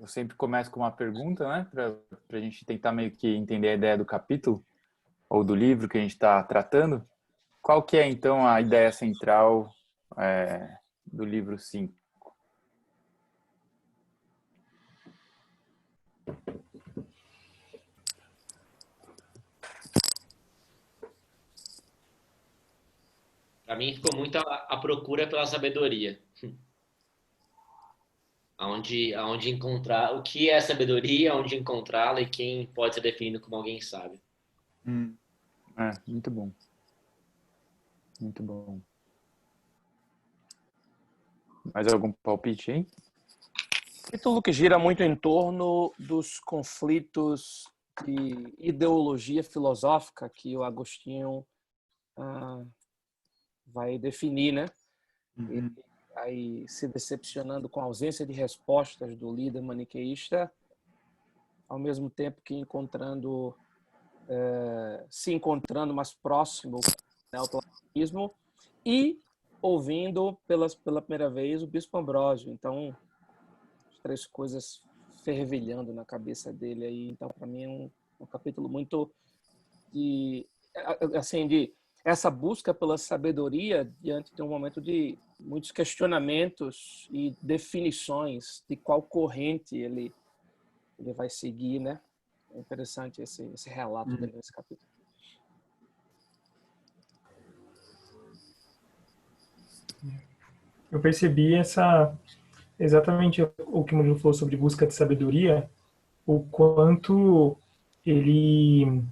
eu sempre começo com uma pergunta, né? Para a gente tentar meio que entender a ideia do capítulo ou do livro que a gente está tratando. Qual que é, então, a ideia central do livro 5? Para mim ficou muito a procura pela sabedoria. Aonde encontrar o que é sabedoria, onde encontrá-la e quem pode ser definido como alguém sábio. Muito bom. Muito bom. Mais algum palpite, hein? Capítulo que gira muito em torno dos conflitos de ideologia filosófica que o Agostinho vai definir, né? E aí se decepcionando com a ausência de respostas do líder maniqueísta, ao mesmo tempo que se encontrando mais próximo do neoplatonismo e ouvindo pela primeira vez o Bispo Ambrósio. Então, as três coisas fervilhando na cabeça dele aí. Então, para mim, é um capítulo muito de essa busca pela sabedoria diante de um momento de muitos questionamentos e definições de qual corrente ele vai seguir, né? É interessante esse relato dele nesse capítulo. Eu percebi exatamente o que o Murilo falou sobre busca de sabedoria, o quanto ele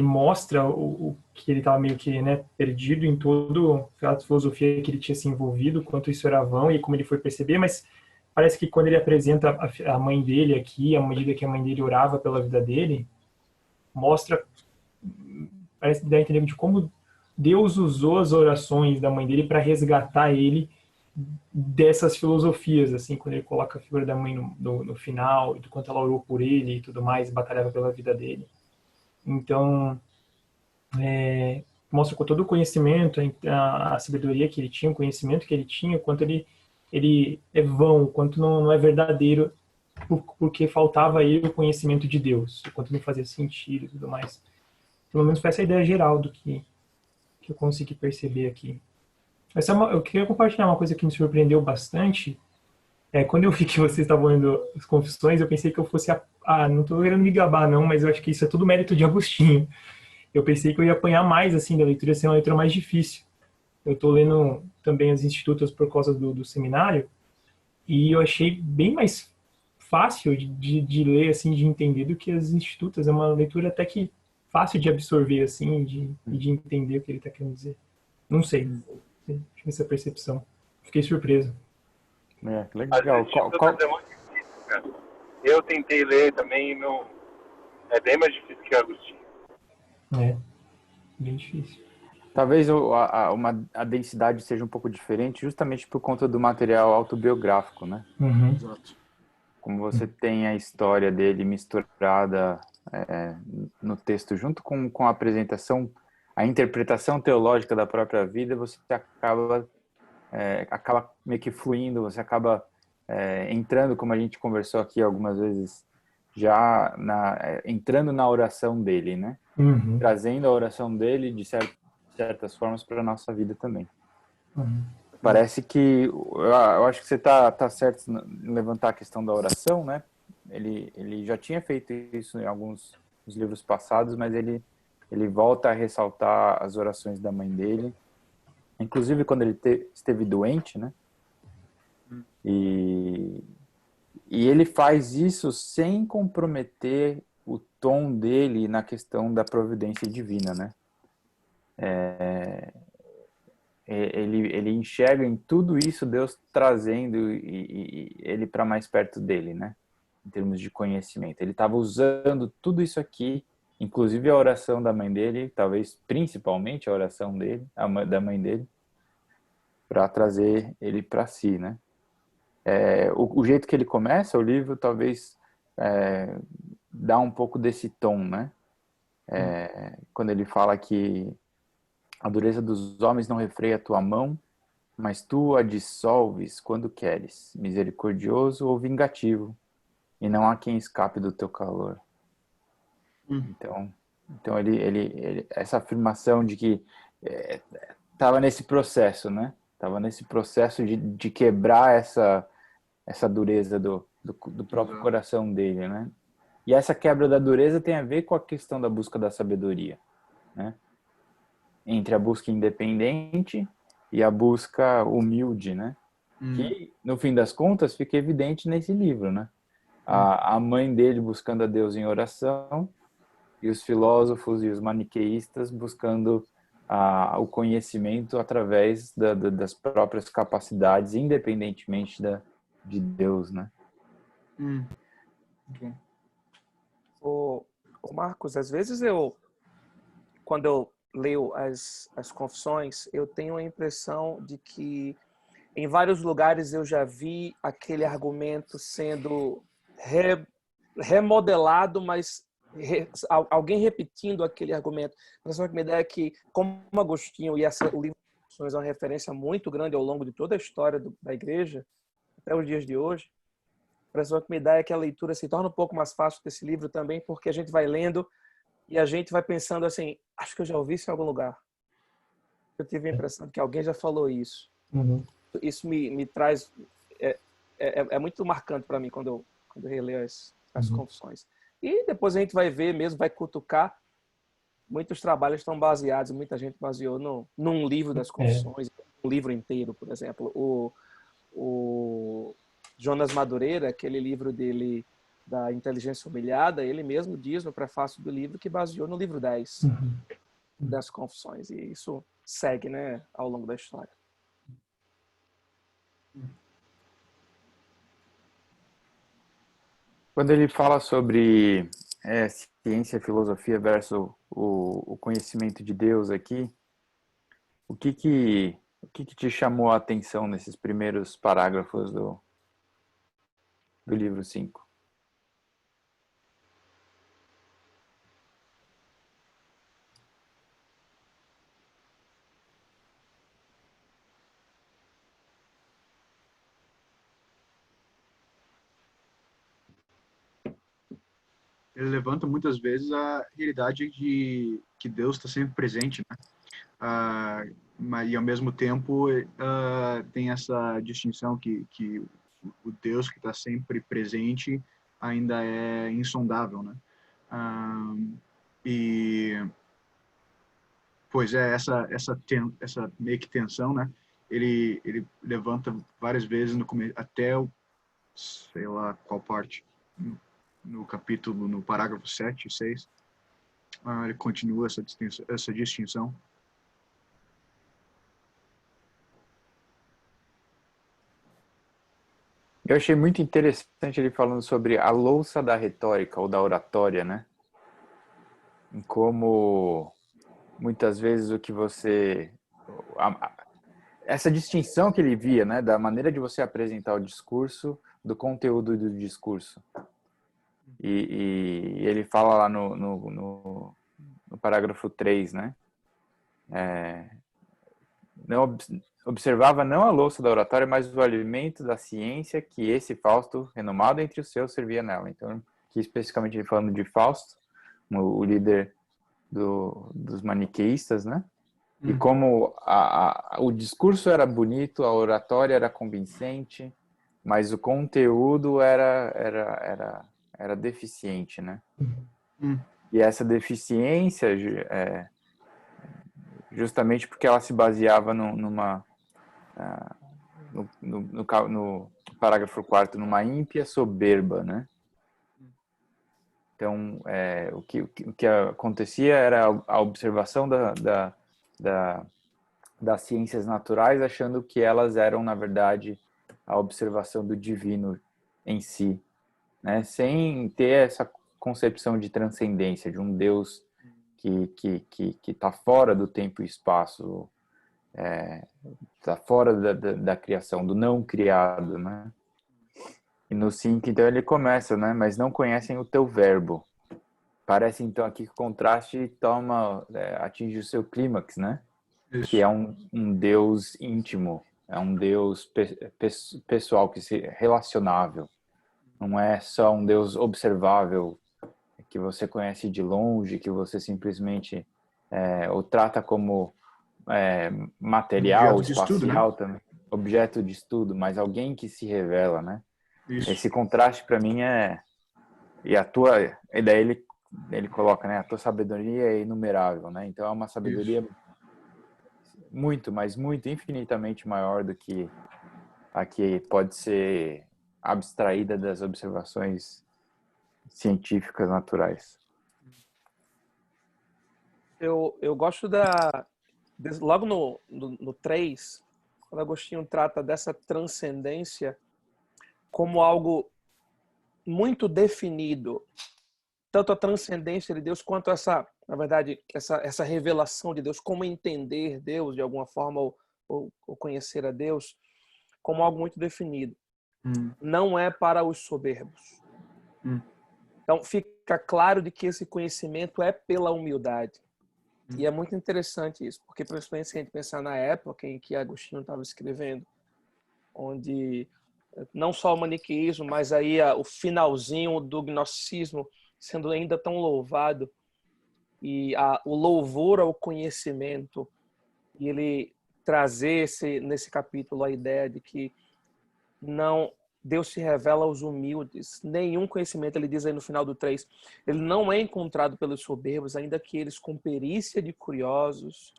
mostra o que ele estava meio que, né, perdido em toda a filosofia que ele tinha se envolvido, quanto isso era vão e como ele foi perceber, mas parece que quando ele apresenta a mãe dele aqui, à medida que a mãe dele orava pela vida dele, parece dar a entender de como Deus usou as orações da mãe dele para resgatar ele dessas filosofias, assim, quando ele coloca a figura da mãe no final, do quanto ela orou por ele e tudo mais, batalhava pela vida dele. Então, mostra com todo o conhecimento, a sabedoria que ele tinha, o conhecimento que ele tinha, o quanto ele é vão, o quanto não é verdadeiro, porque faltava a ele o conhecimento de Deus, o quanto não fazia sentido e tudo mais. Pelo menos foi essa a ideia geral do que eu consegui perceber aqui. Eu queria compartilhar uma coisa que me surpreendeu bastante. Quando eu vi que vocês estavam lendo as confissões, eu pensei que eu fosse não estou querendo me gabar não, mas eu acho que isso é tudo mérito de Agostinho. Eu pensei que eu ia apanhar mais assim da leitura, ser uma leitura mais difícil. Eu estou lendo também as Institutas por causa do seminário e eu achei bem mais fácil de ler, assim, de entender do que as Institutas. É uma leitura até que fácil de absorver, assim, de entender o que ele está querendo dizer. Não sei, tive essa percepção. Fiquei surpreso. Legal. As Institutas é muito difícil, cara. Eu tentei ler também e não... É bem mais difícil que o Agostinho. Bem difícil. Talvez a densidade seja um pouco diferente justamente por conta do material autobiográfico, né? Exato. Como você tem a história dele misturada no texto junto com a apresentação, a interpretação teológica da própria vida, você acaba meio que fluindo, você acaba entrando, como a gente conversou aqui algumas vezes, já entrando na oração dele, né? Trazendo a oração dele de certas formas para a nossa vida também. Parece que eu acho que você tá certo em levantar a questão da oração, né? Ele já tinha feito isso em alguns dos livros passados, mas ele volta a ressaltar as orações da mãe dele, inclusive quando ele esteve doente, né? E ele faz isso sem comprometer o tom dele na questão da providência divina, né? Ele enxerga em tudo isso Deus trazendo ele para mais perto dele, né? Em termos de conhecimento. Ele estava usando tudo isso aqui, inclusive a oração da mãe dele, talvez principalmente a oração dele, da mãe dele, para trazer ele para si, né? O jeito que ele começa o livro talvez dá um pouco desse tom, né? Quando ele fala que a dureza dos homens não refreia a tua mão, mas tu a dissolves quando queres, misericordioso ou vingativo, e não há quem escape do teu calor. Então essa afirmação de que estava nesse processo, né? Estava nesse processo de quebrar essa dureza do próprio coração dele, né? E essa quebra da dureza tem a ver com a questão da busca da sabedoria, né? Entre a busca independente e a busca humilde, né? Que, no fim das contas, fica evidente nesse livro, né? A mãe dele buscando a Deus em oração e os filósofos e os maniqueístas buscando o conhecimento através das próprias capacidades, independentemente de Deus, né? Okay. O Marcos, às vezes quando eu leio as confissões, eu tenho a impressão de que em vários lugares eu já vi aquele argumento sendo remodelado, mas alguém repetindo aquele argumento. Mas a minha ideia é que, como Agostinho, e o livro de Confissões é uma referência muito grande ao longo de toda a história da igreja, até os dias de hoje, a impressão que me dá é que a leitura se torna um pouco mais fácil desse livro também, porque a gente vai lendo e a gente vai pensando assim, acho que eu já ouvi isso em algum lugar. Eu tive a impressão de que alguém já falou isso. Isso me traz... É muito marcante para mim quando eu releio as confissões. E depois a gente vai ver mesmo, vai cutucar. Muitos trabalhos estão baseados, muita gente baseou num livro das confissões, um livro inteiro, por exemplo. O Jonas Madureira, aquele livro dele da Inteligência Humilhada, ele mesmo diz no prefácio do livro que baseou no livro 10 das Confissões. E isso segue, né, ao longo da história. Quando ele fala sobre ciência e filosofia versus o conhecimento de Deus aqui, o que te chamou a atenção nesses primeiros parágrafos do livro 5? Ele levanta muitas vezes a realidade de que Deus está sempre presente, né? Mas e ao mesmo tempo tem essa distinção que o Deus que está sempre presente ainda é insondável, né? E pois essa meio que tensão, né? Ele levanta várias vezes no começo, até sei lá qual parte, no capítulo, no parágrafo 7 e 6, ele continua essa distinção. Eu achei muito interessante ele falando sobre a louça da retórica ou da oratória, né? Em como muitas vezes o que você... essa distinção que ele via, né? Da maneira de você apresentar o discurso do conteúdo do discurso. E ele fala lá no parágrafo 3, né? Não observava não a louça da oratória, mas o alimento da ciência que esse Fausto, renomado entre os seus, servia nela. Então, aqui especificamente ele falando de Fausto, o líder dos maniqueístas, né? E como o discurso era bonito, a oratória era convincente, mas o conteúdo era deficiente, né? E essa deficiência, justamente porque ela se baseava no parágrafo 4º, numa ímpia soberba, né? Então, o que acontecia era a observação das ciências naturais, achando que elas eram, na verdade, a observação do divino em si, né? Sem ter essa concepção de transcendência, de um Deus que está fora do tempo e espaço, está fora da criação, do não criado, né? E no 5, então, ele começa, né? Mas não conhecem o teu verbo. Parece, então, aqui que o contraste atinge o seu clímax, né? Isso. Que é um Deus íntimo, É um Deus pessoal, relacionável. Não é só um Deus observável, que você conhece de longe, que você simplesmente o trata como material, Objeto de estudo, né? espacial também, objeto de estudo, mas alguém que se revela, né? Isso. Esse contraste para mim e daí ele coloca, né? A tua sabedoria é inumerável, né? Então é uma sabedoria muito, mas muito, infinitamente maior do que a que pode ser abstraída das observações científicas naturais. Eu gosto logo no 3, quando Agostinho trata dessa transcendência como algo muito definido, tanto a transcendência de Deus quanto na verdade, essa revelação de Deus, como entender Deus de alguma forma ou conhecer a Deus, como algo muito definido. Não é para os soberbos. Então fica claro de que esse conhecimento é pela humildade. E é muito interessante isso, porque principalmente se a gente pensar na época em que Agostinho estava escrevendo, onde não só o maniqueísmo, mas aí o finalzinho do gnosticismo sendo ainda tão louvado, e o louvor ao conhecimento, e ele trazer nesse capítulo a ideia de que Deus se revela aos humildes. Nenhum conhecimento, ele diz aí no final do 3, ele não é encontrado pelos soberbos, ainda que eles com perícia de curiosos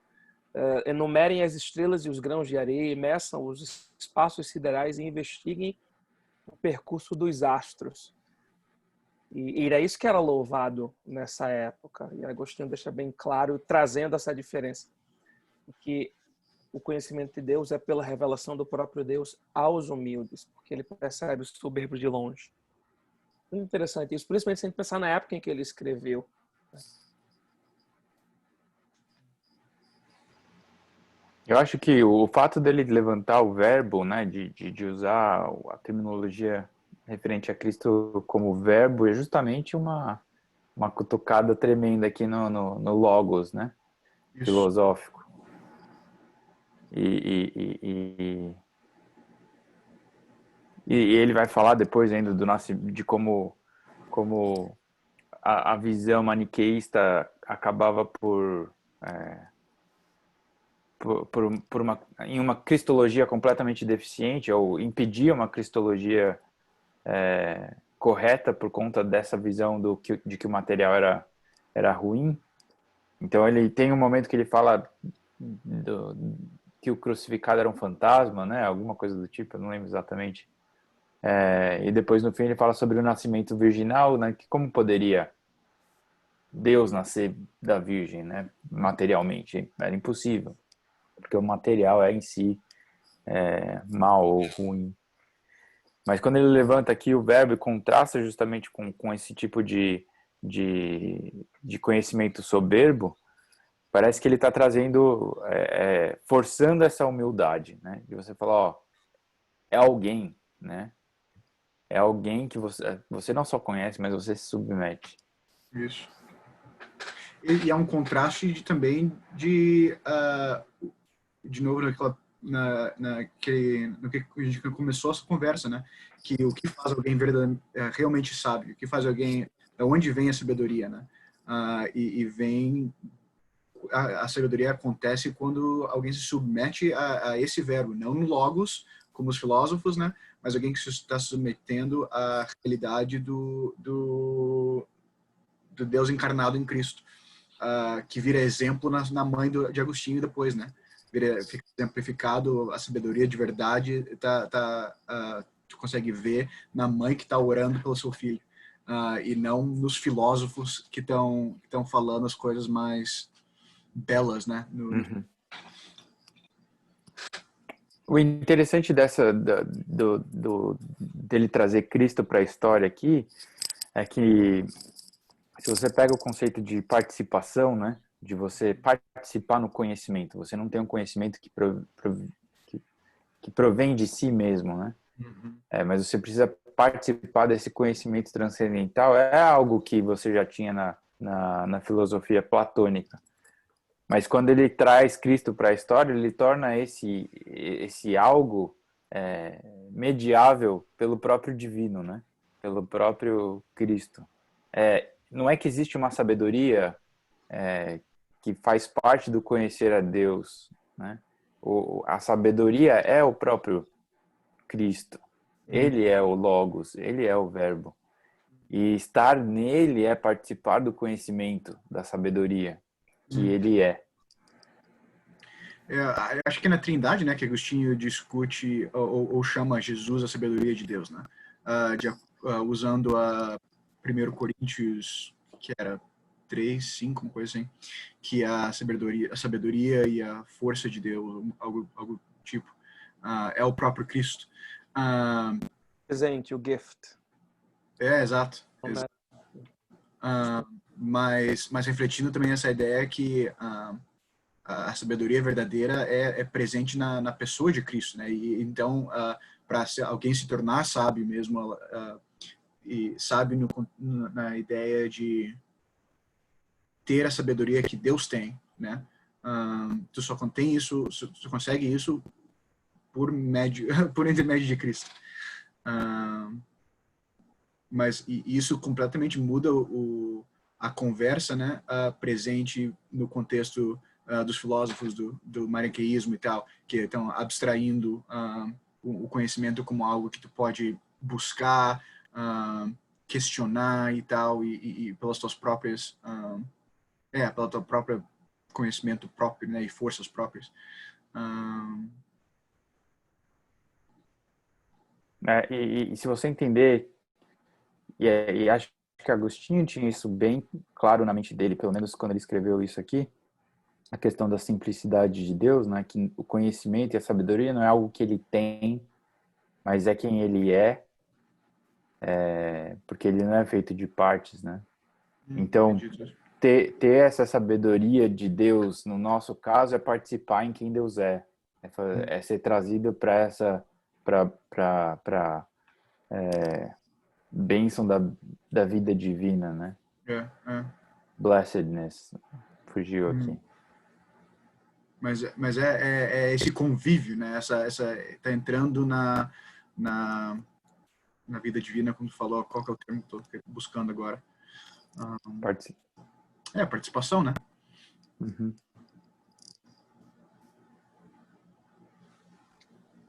enumerem as estrelas e os grãos de areia, meçam os espaços siderais e investiguem o percurso dos astros. E era isso que era louvado nessa época. E Agostinho deixa bem claro, trazendo essa diferença, que o conhecimento de Deus é pela revelação do próprio Deus aos humildes, porque ele percebe os soberbos de longe. Muito interessante isso, principalmente se a gente pensar na época em que ele escreveu. Eu acho que o fato dele levantar o verbo, né, de usar a terminologia referente a Cristo como verbo, é justamente uma cutucada tremenda aqui no Logos, né, Isso. filosófico. E ele vai falar depois ainda de como a visão maniqueísta acabava em uma cristologia completamente deficiente, ou impedia uma cristologia correta por conta dessa visão de que o material era ruim. Então ele tem um momento que ele fala que o crucificado era um fantasma, né? Alguma coisa do tipo, eu não lembro exatamente. E depois no fim ele fala sobre o nascimento virginal, né? Que como poderia Deus nascer da Virgem, né? Materialmente, era impossível, porque o material é em si mal ou ruim. Mas quando ele levanta aqui o verbo e contrasta justamente com esse tipo de conhecimento soberbo, parece que ele está trazendo, forçando essa humildade, né? De você falar, ó, é alguém, né? É alguém que você não só conhece, mas você se submete. Isso. E há um contraste também de novo no que a gente começou essa conversa, né? Que o que faz alguém realmente sábio, o que faz alguém, da onde vem a sabedoria, né? A sabedoria acontece quando alguém se submete a esse verbo, não no logos, como os filósofos, né? Mas alguém que se está submetendo à realidade do Deus encarnado em Cristo, que vira exemplo na mãe de Agostinho depois, né? Fica exemplificado a sabedoria de verdade, tu consegue ver na mãe que está orando pelo seu filho, e não nos filósofos que estão falando as coisas mais belas, né? O interessante dele trazer Cristo para a história aqui é que se você pega o conceito de participação, né, de você participar no conhecimento, você não tem um conhecimento que provém de si mesmo, né? Mas você precisa participar desse conhecimento transcendental. É algo que você já tinha na filosofia platônica. Mas quando ele traz Cristo para a história, ele torna esse algo mediável pelo próprio divino, né? Pelo próprio Cristo. Não é que existe uma sabedoria que faz parte do conhecer a Deus, né? A sabedoria é o próprio Cristo. Ele é o Logos, ele é o Verbo. E estar nele é participar do conhecimento, da sabedoria que ele é. Acho que é na Trindade, né, que Agostinho discute ou chama Jesus a sabedoria de Deus, né? Usando a 1 Coríntios, que era 3, 5, uma coisa assim, que é a sabedoria e a força de Deus, algo tipo, é o próprio Cristo. Presente, o gift. Exato. Mas refletindo também essa ideia que a sabedoria verdadeira é presente na pessoa de Cristo, né? E então, para alguém se tornar sábio mesmo, e sábio na ideia de ter a sabedoria que Deus tem, né? Tu só contém isso, tu consegue isso por intermédio de Cristo. Mas isso completamente muda a conversa, né? Presente no contexto dos filósofos do maniqueísmo e tal, que estão abstraindo o conhecimento como algo que tu pode buscar, questionar e tal, e pelas tuas próprias pela tua própria conhecimento próprio, né, e forças próprias. E se você entender, e acho que Agostinho tinha isso bem claro na mente dele, pelo menos quando ele escreveu isso aqui, a questão da simplicidade de Deus, né, que o conhecimento e a sabedoria não é algo que ele tem, mas é quem ele porque ele não é feito de partes, né? Então, ter essa sabedoria de Deus, no nosso caso, é participar em quem Deus é ser trazido para essa bênção da vida divina, né? Blessedness, fugiu aqui. Mas é esse convívio, né? Tá entrando na vida divina, como tu falou, qual que é o termo que eu tô buscando agora? Participação, né? Uhum.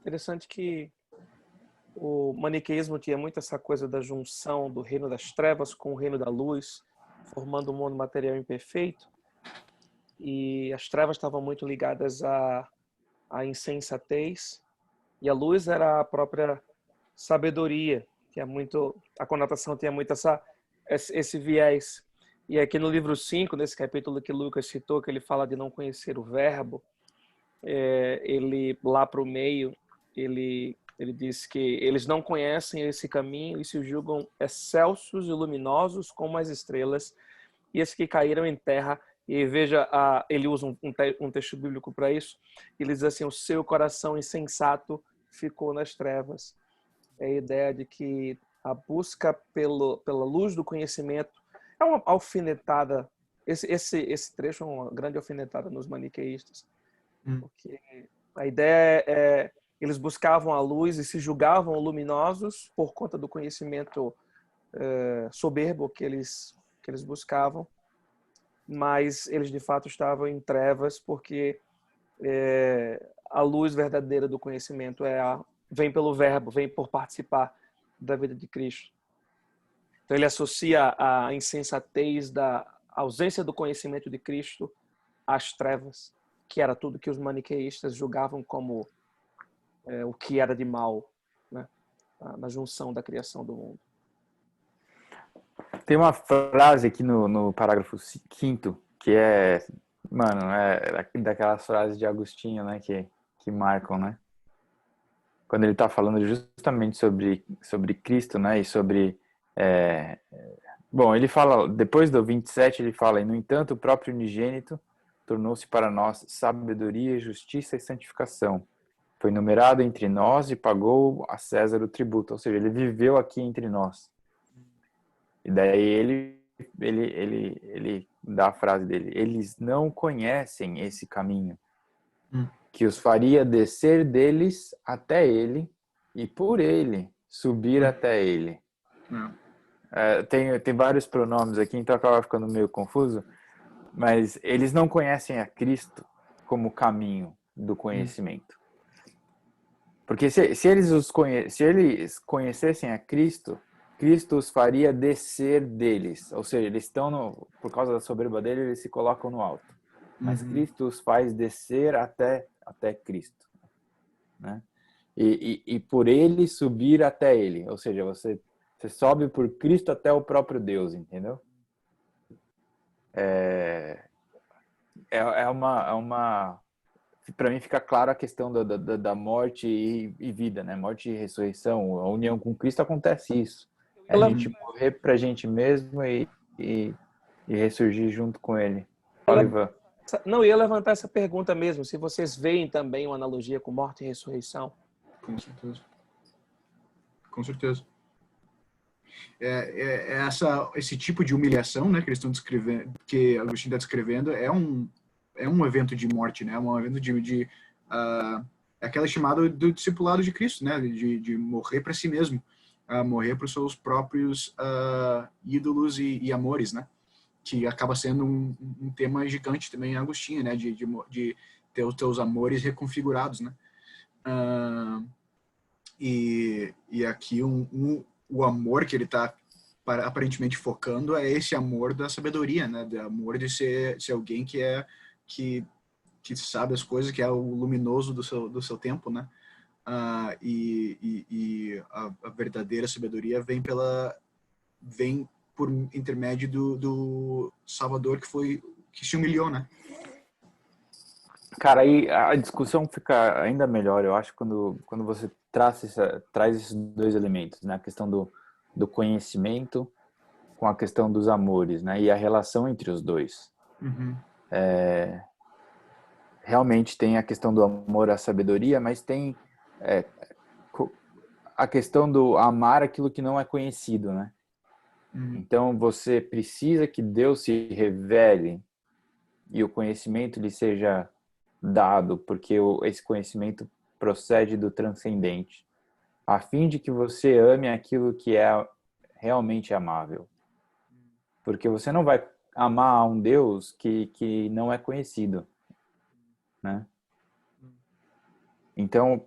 Interessante que o maniqueísmo tinha muito essa coisa da junção do reino das trevas com o reino da luz, formando um mundo material imperfeito. E as trevas estavam muito ligadas à insensatez, e a luz era a própria sabedoria, que é muito, a conotação tinha muito esse viés. E aqui no livro 5, nesse capítulo que Lucas citou, que ele fala de não conhecer o verbo, ele lá para o meio, ele diz que eles não conhecem esse caminho e se julgam excelsos e luminosos como as estrelas, e esses que caíram em terra. E veja, ele usa um texto bíblico para isso. Ele diz assim: o seu coração insensato ficou nas trevas. É a ideia de que a busca pela luz do conhecimento é uma alfinetada. Esse trecho é uma grande alfinetada nos maniqueístas. Porque a ideia eles buscavam a luz e se julgavam luminosos por conta do conhecimento soberbo que eles buscavam, mas eles de fato estavam em trevas, porque a luz verdadeira do conhecimento vem pelo verbo, vem por participar da vida de Cristo. Então ele associa a insensatez da ausência do conhecimento de Cristo às trevas, que era tudo que os maniqueístas julgavam como o que era de mal, né? Na junção da criação do mundo. Tem uma frase aqui no parágrafo 5º que daquelas frases de Agostinho, né, que marcam, né? Quando ele está falando justamente sobre Cristo, né, e sobre ele fala, depois do 27, ele fala: e no entanto o próprio unigênito tornou-se para nós sabedoria, justiça e santificação. Foi numerado entre nós e pagou a César o tributo. Ou seja, ele viveu aqui entre nós. E daí ele ele dá a frase dele: eles não conhecem esse caminho que os faria descer deles até ele e por ele subir até ele. Tem vários pronomes aqui, então acaba ficando meio confuso, mas eles não conhecem a Cristo como caminho do conhecimento. Porque se eles conhecessem a Cristo, Cristo os faria descer deles. Ou seja, eles estão, por causa da soberba dele, eles se colocam no alto. Mas Cristo os faz descer até Cristo. Né? E por ele subir até ele. Ou seja, você sobe por Cristo até o próprio Deus, entendeu? Para mim fica claro a questão da morte e vida, né? Morte e ressurreição. A união com Cristo acontece isso. É a gente morrer pra gente mesmo e ressurgir junto com Ele. Fala, Ivan. Não, eu ia levantar essa pergunta mesmo. Se vocês veem também uma analogia com morte e ressurreição. Com certeza. Com certeza. Esse tipo de humilhação, né, que eles estão descrevendo, que Agostinho está descrevendo, é um evento de morte, né? É um evento é aquela chamada do discipulado de Cristo, né? De morrer para si mesmo, morrer para os seus próprios ídolos e amores, né? Que acaba sendo um tema gigante também em Agostinho, né? De ter os teus amores reconfigurados, né? E aqui o amor que ele está aparentemente focando é esse amor da sabedoria, né? Do amor de ser alguém que sabe as coisas, que é o luminoso do seu tempo, né? E a verdadeira sabedoria vem por intermédio do Salvador que se humilhou, né? Cara, aí a discussão fica ainda melhor, eu acho, quando você traz esses dois elementos, né? A questão do conhecimento com a questão dos amores, né? E a relação entre os dois. Realmente tem a questão do amor à sabedoria, mas tem a questão do amar aquilo que não é conhecido, né? Então você precisa que Deus se revele e o conhecimento lhe seja dado, porque esse conhecimento procede do transcendente, a fim de que você ame aquilo que é realmente amável. Porque você não vai amar um Deus que não é conhecido, né? Então,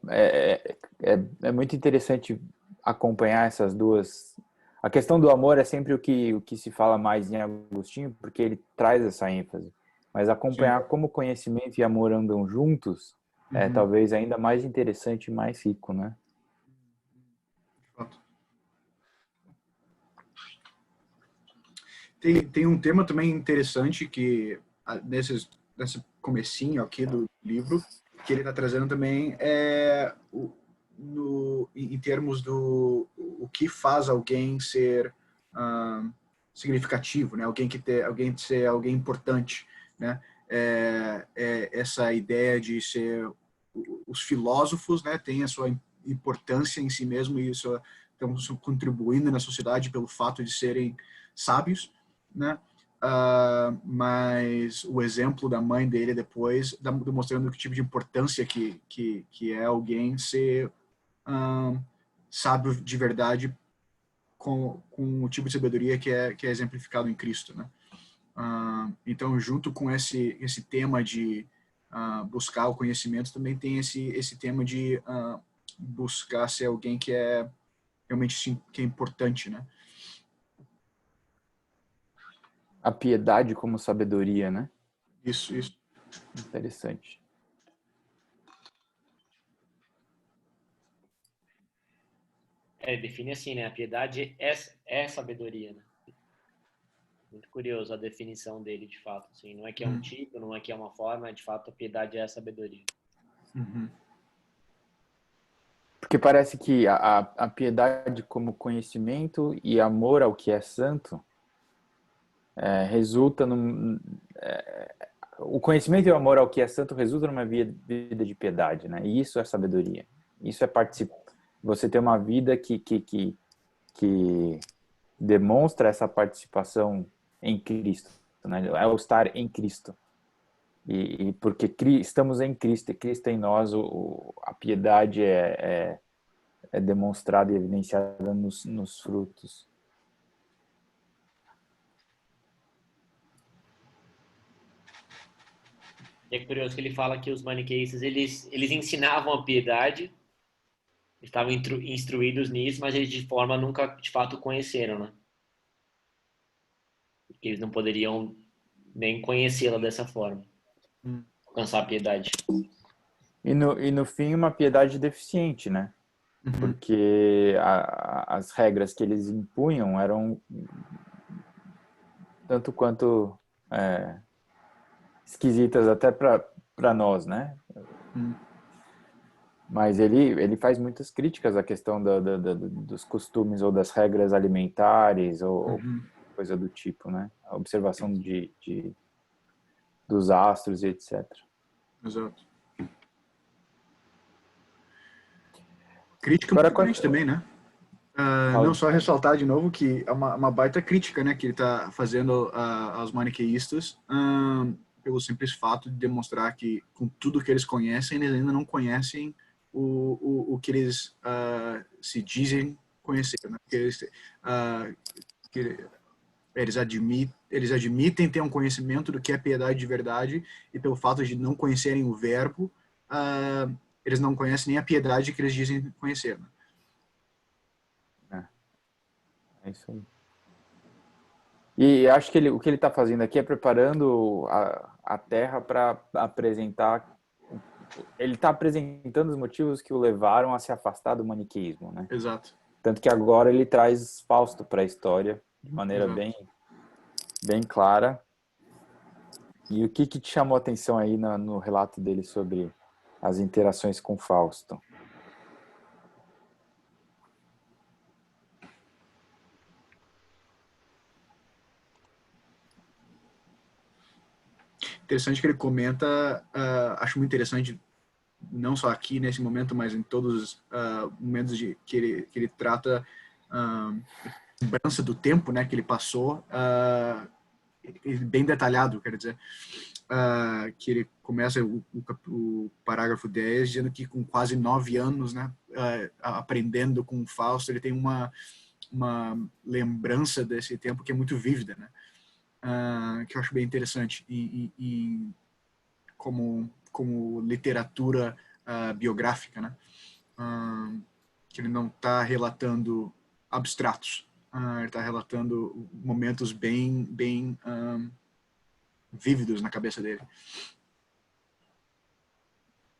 é muito interessante acompanhar essas duas. A questão do amor é sempre o que se fala mais em Agostinho, porque ele traz essa ênfase. Mas acompanhar como conhecimento e amor andam juntos é talvez ainda mais interessante e mais rico, né? Tem um tema também interessante que nesse comecinho aqui do livro, que ele está trazendo também em termos do o que faz alguém ser significativo, né? Alguém ser alguém importante, né? Essa ideia de ser os filósofos, né? Tem a sua importância em si mesmo e estão contribuindo na sociedade pelo fato de serem sábios, né? Mas o exemplo da mãe dele depois mostrando que tipo de importância que é alguém ser sábio de verdade com o tipo de sabedoria que é exemplificado em Cristo, né? Então, junto com esse tema de buscar o conhecimento, também tem esse tema de buscar ser alguém que é realmente que é importante, né? A piedade como sabedoria, né? Isso. Interessante. Define assim, né? A piedade é sabedoria, né? Muito curioso a definição dele, de fato. Assim, não é que é um tipo, não é que é uma forma, de fato a piedade é a sabedoria. Porque parece que a piedade como conhecimento e amor ao que é santo resulta o conhecimento e o amor ao que é santo resulta numa vida de piedade, né? E isso é sabedoria. Isso é participar. Você ter uma vida que demonstra essa participação em Cristo, né? É o estar em Cristo. E porque estamos em Cristo, e Cristo em nós, a piedade é demonstrada e evidenciada nos frutos. E é curioso que ele fala que os maniqueístas, eles ensinavam a piedade, estavam instruídos nisso, mas eles de forma nunca, de fato, conheceram, né? Porque eles não poderiam nem conhecê-la dessa forma, alcançar a piedade. E no fim, uma piedade deficiente, né? Porque as regras que eles impunham eram tanto quanto esquisitas até para nós, né? Mas ele faz muitas críticas à questão dos costumes ou das regras alimentares ou coisa do tipo, né? A observação dos astros e etc. Exato. Crítica Agora, muito grande também, né? Não só ressaltar de novo que é uma baita crítica, né, que ele está fazendo aos maniqueístas, pelo simples fato de demonstrar que com tudo que eles conhecem, eles ainda não conhecem o que eles se dizem conhecer, né? Eles admitem ter um conhecimento do que é piedade de verdade, e pelo fato de não conhecerem o verbo, eles não conhecem nem a piedade que eles dizem conhecer, né? É isso aí. E acho que o que ele está fazendo aqui é preparando a Terra para apresentar. Ele está apresentando os motivos que o levaram a se afastar do maniqueísmo, né? Exato. Tanto que agora ele traz Fausto para a história de maneira bem clara. E o que te chamou a atenção aí no relato dele sobre as interações com Fausto? Interessante que ele comenta, acho muito interessante, não só aqui nesse momento, mas em todos os momentos que ele trata a lembrança do tempo, né, que ele passou, bem detalhado, quer dizer, que ele começa o parágrafo 10 dizendo que com quase 9 anos, né, aprendendo com o Fausto, ele tem uma lembrança desse tempo que é muito vívida, né? Que eu acho bem interessante como literatura biográfica, né? Que ele não está relatando abstratos, ele está relatando momentos bem vívidos na cabeça dele.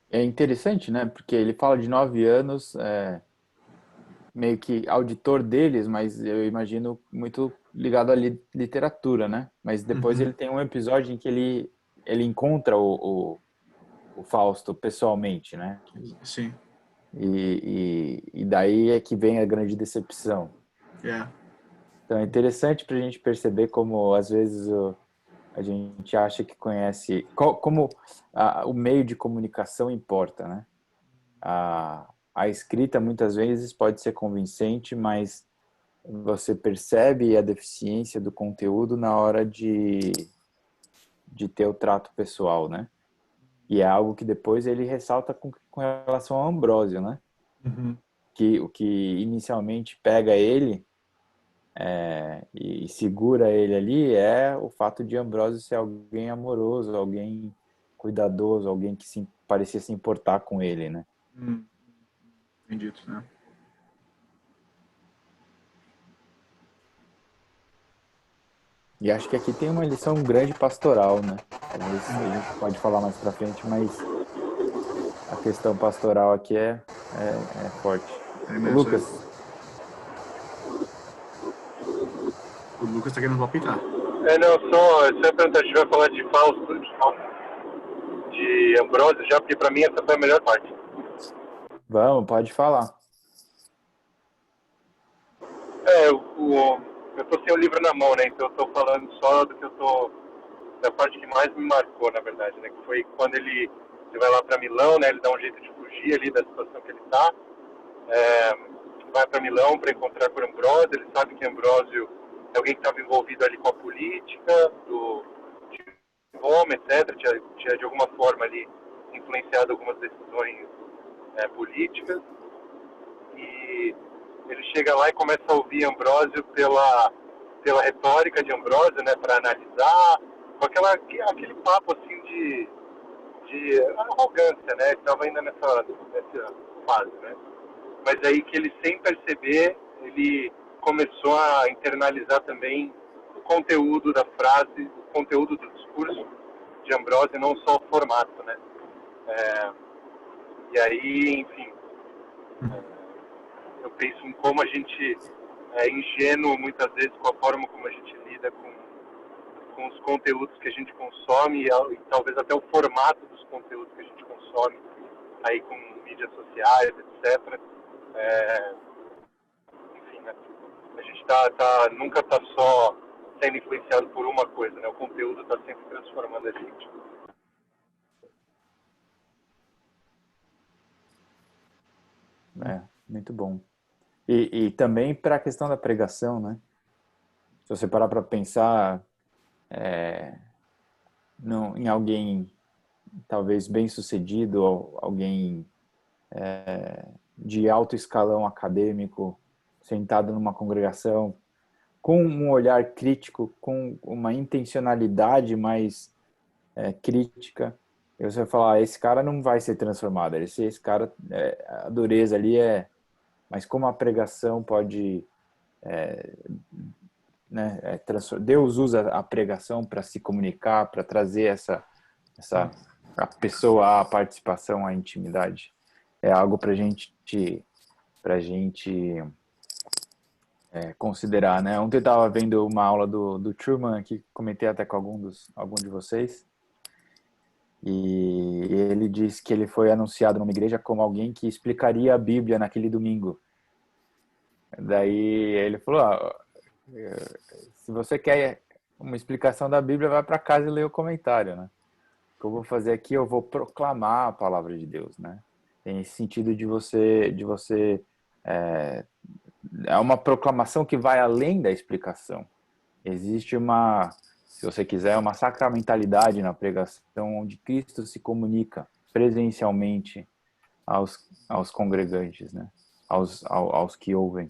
É interessante, né? Porque ele fala de 9 anos, meio que auditor deles, mas eu imagino muito ligado à literatura, né? Mas depois ele tem um episódio em que ele encontra o Fausto pessoalmente, né? Sim. E daí é que vem a grande decepção. Então é interessante para a gente perceber como às vezes a gente acha que conhece, como o meio de comunicação importa, né? A escrita muitas vezes pode ser convincente, mas você percebe a deficiência do conteúdo na hora de ter o trato pessoal, né? E é algo que depois ele ressalta com relação ao Ambrósio, né? Que o que inicialmente pega ele e segura ele ali é o fato de Ambrósio ser alguém amoroso, alguém cuidadoso, alguém que parecia se importar com ele, né? Bendito, né? E acho que aqui tem uma lição grande pastoral, né? Talvez a gente pode falar mais pra frente, mas a questão pastoral aqui é forte. Lucas. O Lucas tá querendo palpitar. Não, só perguntar se vai falar de Fausto, de Ambrósio já, porque pra mim essa foi a melhor parte. Vamos, pode falar. Eu tô sem o livro na mão, né? Então eu tô falando só da parte que mais me marcou, na verdade, né? Que foi quando ele vai lá pra Milão, né? Ele dá um jeito de fugir ali da situação que ele tá. Vai para Milão para encontrar com Ambrósio. Ele sabe que Ambrósio alguém que estava envolvido ali com a política, de Roma, etc. Tinha de alguma forma ali influenciado algumas decisões políticas. E ele chega lá e começa a ouvir Ambrósio pela retórica de Ambrósio, né, para analisar, com aquele papo assim de arrogância, né? Estava ainda nessa fase, né? Mas aí que ele, sem perceber, ele começou a internalizar também o conteúdo da frase, o conteúdo do discurso de Ambrósio, não só o formato, né? E aí, enfim, eu penso em como a gente é ingênuo muitas vezes com a forma como a gente lida com os conteúdos que a gente consome e talvez até o formato dos conteúdos que a gente consome aí com mídias sociais, etc. Enfim, né? A gente nunca está só sendo influenciado por uma coisa, né? O conteúdo está sempre transformando a gente. Muito bom. E também para a questão da pregação, né? Se você parar para pensar em alguém talvez bem sucedido, ou alguém de alto escalão acadêmico, sentado numa congregação, com um olhar crítico, com uma intencionalidade mais crítica, e você vai falar, esse cara não vai ser transformado, esse cara, a dureza ali mas como a pregação pode Deus usa a pregação para se comunicar, para trazer a pessoa à participação, à intimidade. É algo para gente considerar, né? Ontem eu estava vendo uma aula do Truman, que comentei até com algum de vocês, e ele disse que ele foi anunciado numa igreja como alguém que explicaria a Bíblia naquele domingo. Daí ele falou, se você quer uma explicação da Bíblia, vai para casa e lê o comentário, né? O que eu vou fazer aqui, eu vou proclamar a palavra de Deus, né? Tem esse sentido de você é uma proclamação que vai além da explicação. Existe se você quiser, uma sacramentalidade na pregação, onde Cristo se comunica presencialmente aos congregantes, né? Aos que ouvem.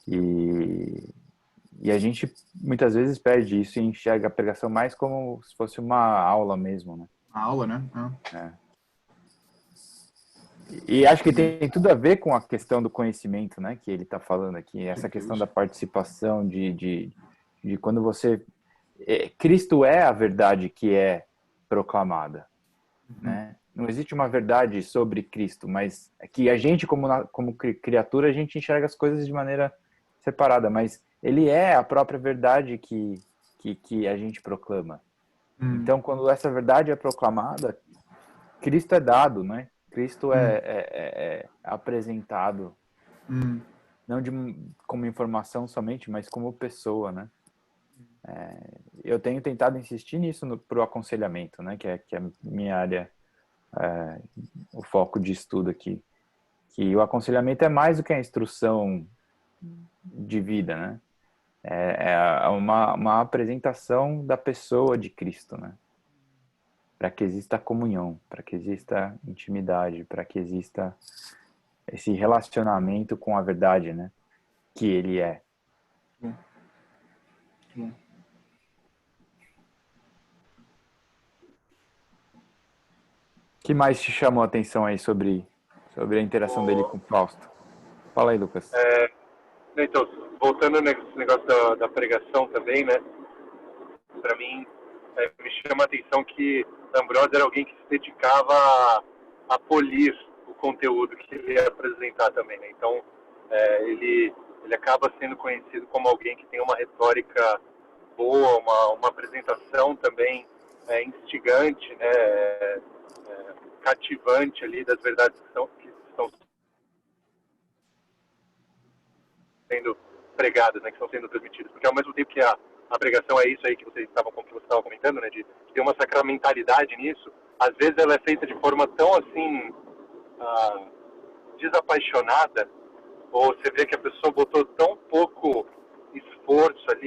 E a gente muitas vezes perde isso e enxerga a pregação mais como se fosse uma aula mesmo, né? Uma aula, né? E acho que tem tudo a ver com a questão do conhecimento, né? Que ele está falando aqui. Essa questão da participação, de quando você... Cristo é a verdade que é proclamada, né? Não existe uma verdade sobre Cristo, mas que a gente, como criatura, a gente enxerga as coisas de maneira separada, mas ele é a própria verdade que a gente proclama. Então, quando essa verdade é proclamada, Cristo é dado, né? Cristo é apresentado, não como informação somente, mas como pessoa, né? Eu tenho tentado insistir nisso pro aconselhamento, né? Que é a minha área, o foco de estudo aqui. Que o aconselhamento é mais do que a instrução de vida, né? É uma apresentação da pessoa de Cristo, né? Para que exista comunhão, para que exista intimidade, para que exista esse relacionamento com a verdade, né? Que ele é. Bom. O que mais te chamou a atenção aí sobre a interação dele com Fausto? Fala aí, Lucas. Então, voltando nesse negócio da pregação também, né? Para mim, me chama a atenção que Ambrósio era alguém que se dedicava a polir o conteúdo que ele ia apresentar também, né? Então, ele acaba sendo conhecido como alguém que tem uma retórica boa, uma apresentação também instigante, né? Cativante ali das verdades que estão sendo pregadas, né? Que estão sendo transmitidas. Porque ao mesmo tempo que a pregação é isso aí que você estava comentando, né? De ter uma sacramentalidade nisso, às vezes ela é feita de forma tão assim desapaixonada, ou você vê que a pessoa botou tão pouco esforço ali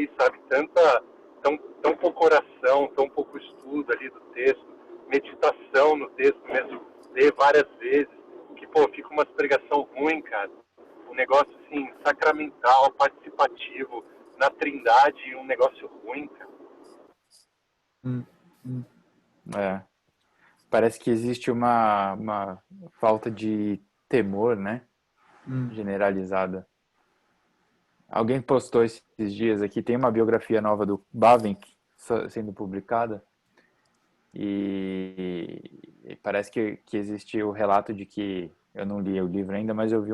na Trindade um negócio ruim, cara. É. Parece que existe uma falta de temor, né? Generalizada. Alguém postou esses dias aqui, tem uma biografia nova do Bavinck sendo publicada, e parece que existe o relato de que, eu não li o livro ainda, mas eu vi